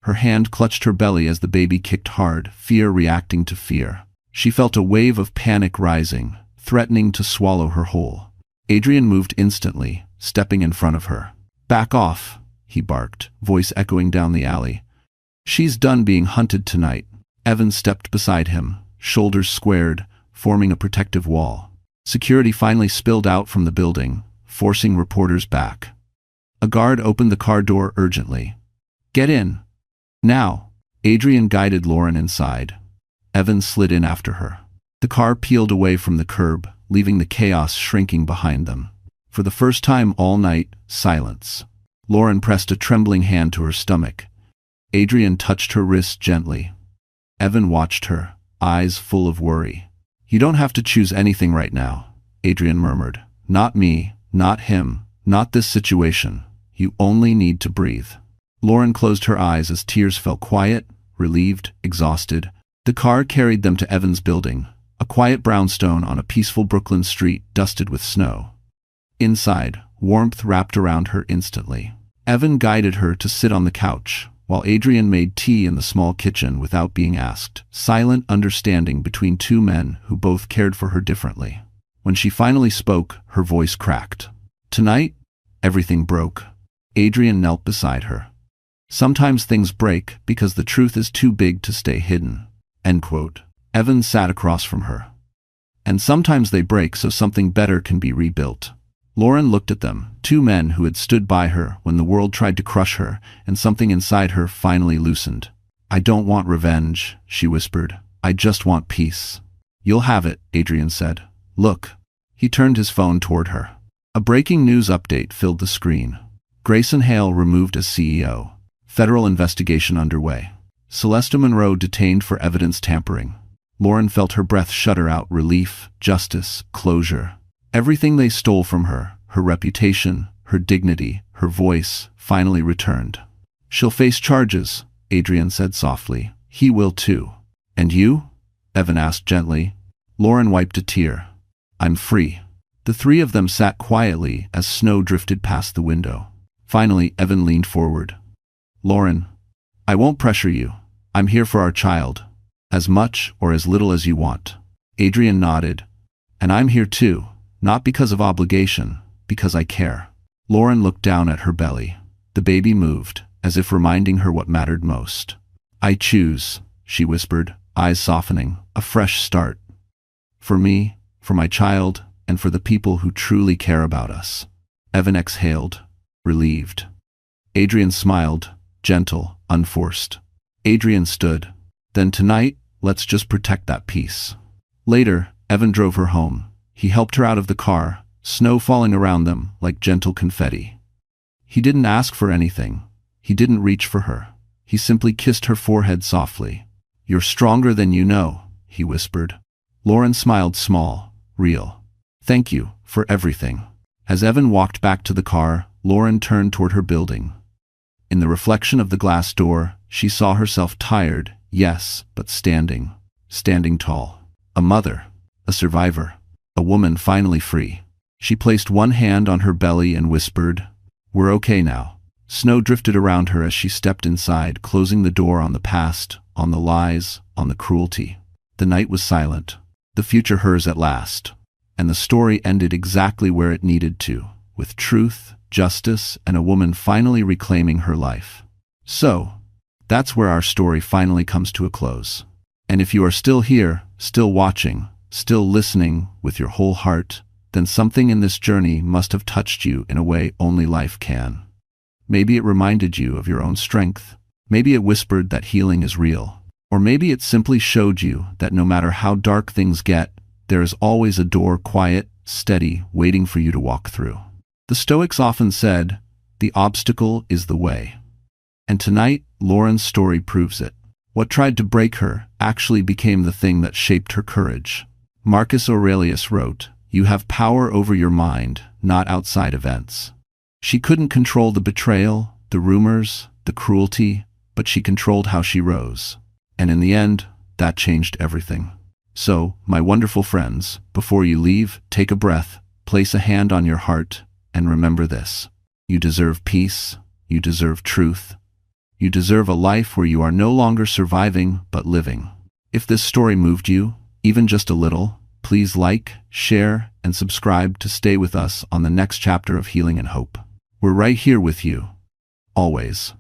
Her hand clutched her belly as the baby kicked hard, fear reacting to fear. She felt a wave of panic rising, threatening to swallow her whole. Adrian moved instantly, stepping in front of her. Back off, he barked, voice echoing down the alley. She's done being hunted tonight. Evan stepped beside him, shoulders squared, forming a protective wall. Security finally spilled out from the building, forcing reporters back. A guard opened the car door urgently. Get in. Now. Adrian guided Lauren inside. Evan slid in after her. The car peeled away from the curb, leaving the chaos shrinking behind them. For the first time all night, silence. Lauren pressed a trembling hand to her stomach. Adrian touched her wrist gently. Evan watched her, eyes full of worry. You don't have to choose anything right now, Adrian murmured. Not me, not him, not this situation. You only need to breathe. Lauren closed her eyes as tears fell quiet, relieved, exhausted. The car carried them to Evan's building, a quiet brownstone on a peaceful Brooklyn street dusted with snow. Inside, warmth wrapped around her instantly. Evan guided her to sit on the couch, while Adrian made tea in the small kitchen without being asked. Silent understanding between two men who both cared for her differently. When she finally spoke, her voice cracked. Tonight, everything broke. Adrian knelt beside her. Sometimes things break because the truth is too big to stay hidden. End quote. Evan sat across from her. And sometimes they break so something better can be rebuilt. Lauren looked at them, two men who had stood by her when the world tried to crush her, and something inside her finally loosened. I don't want revenge, she whispered. I just want peace. You'll have it, Adrian said. Look. He turned his phone toward her. A breaking news update filled the screen. Grayson Hale removed as CEO. Federal investigation underway. Celesta Monroe detained for evidence tampering. Lauren felt her breath shudder out relief, justice, closure. Everything they stole from her, her reputation, her dignity, her voice, finally returned. She'll face charges, Adrian said softly. He will too. And you? Evan asked gently. Lauren wiped a tear. I'm free. The three of them sat quietly as snow drifted past the window. Finally, Evan leaned forward. Lauren, I won't pressure you. I'm here for our child. As much or as little as you want. Adrian nodded. And I'm here too. Not because of obligation, because I care. Lauren looked down at her belly. The baby moved, as if reminding her what mattered most. I choose, she whispered, eyes softening, a fresh start. For me, for my child, and for the people who truly care about us. Evan exhaled, relieved. Adrian smiled, gentle, unforced. Adrian stood. Then tonight, let's just protect that peace. Later, Evan drove her home. He helped her out of the car, snow falling around them like gentle confetti. He didn't ask for anything. He didn't reach for her. He simply kissed her forehead softly. You're stronger than you know, he whispered. Lauren smiled small, real. Thank you for everything. As Evan walked back to the car, Lauren turned toward her building. In the reflection of the glass door, she saw herself tired, yes, but standing tall. A mother, a survivor. A woman finally free. She placed one hand on her belly and whispered, We're okay now. Snow drifted around her as she stepped inside, closing the door on the past, on the lies, on the cruelty. The night was silent. The future hers at last. And the story ended exactly where it needed to, with truth, justice, and a woman finally reclaiming her life. So, that's where our story finally comes to a close. And if you are still here, still watching, still listening with your whole heart, then something in this journey must have touched you in a way only life can. Maybe it reminded you of your own strength. Maybe it whispered that healing is real. Or maybe it simply showed you that no matter how dark things get, there is always a door quiet, steady, waiting for you to walk through. The Stoics often said, "The obstacle is the way." And tonight, Lauren's story proves it. What tried to break her actually became the thing that shaped her courage. Marcus Aurelius wrote, "You have power over your mind, not outside events." She couldn't control the betrayal, the rumors, the cruelty, but she controlled how she rose. And in the end, that changed everything. So, my wonderful friends, before you leave, take a breath, place a hand on your heart, and remember this. You deserve peace, you deserve truth, you deserve a life where you are no longer surviving, but living. If this story moved you, even just a little, please like, share, and subscribe to stay with us on the next chapter of Healing and Hope. We're right here with you. Always.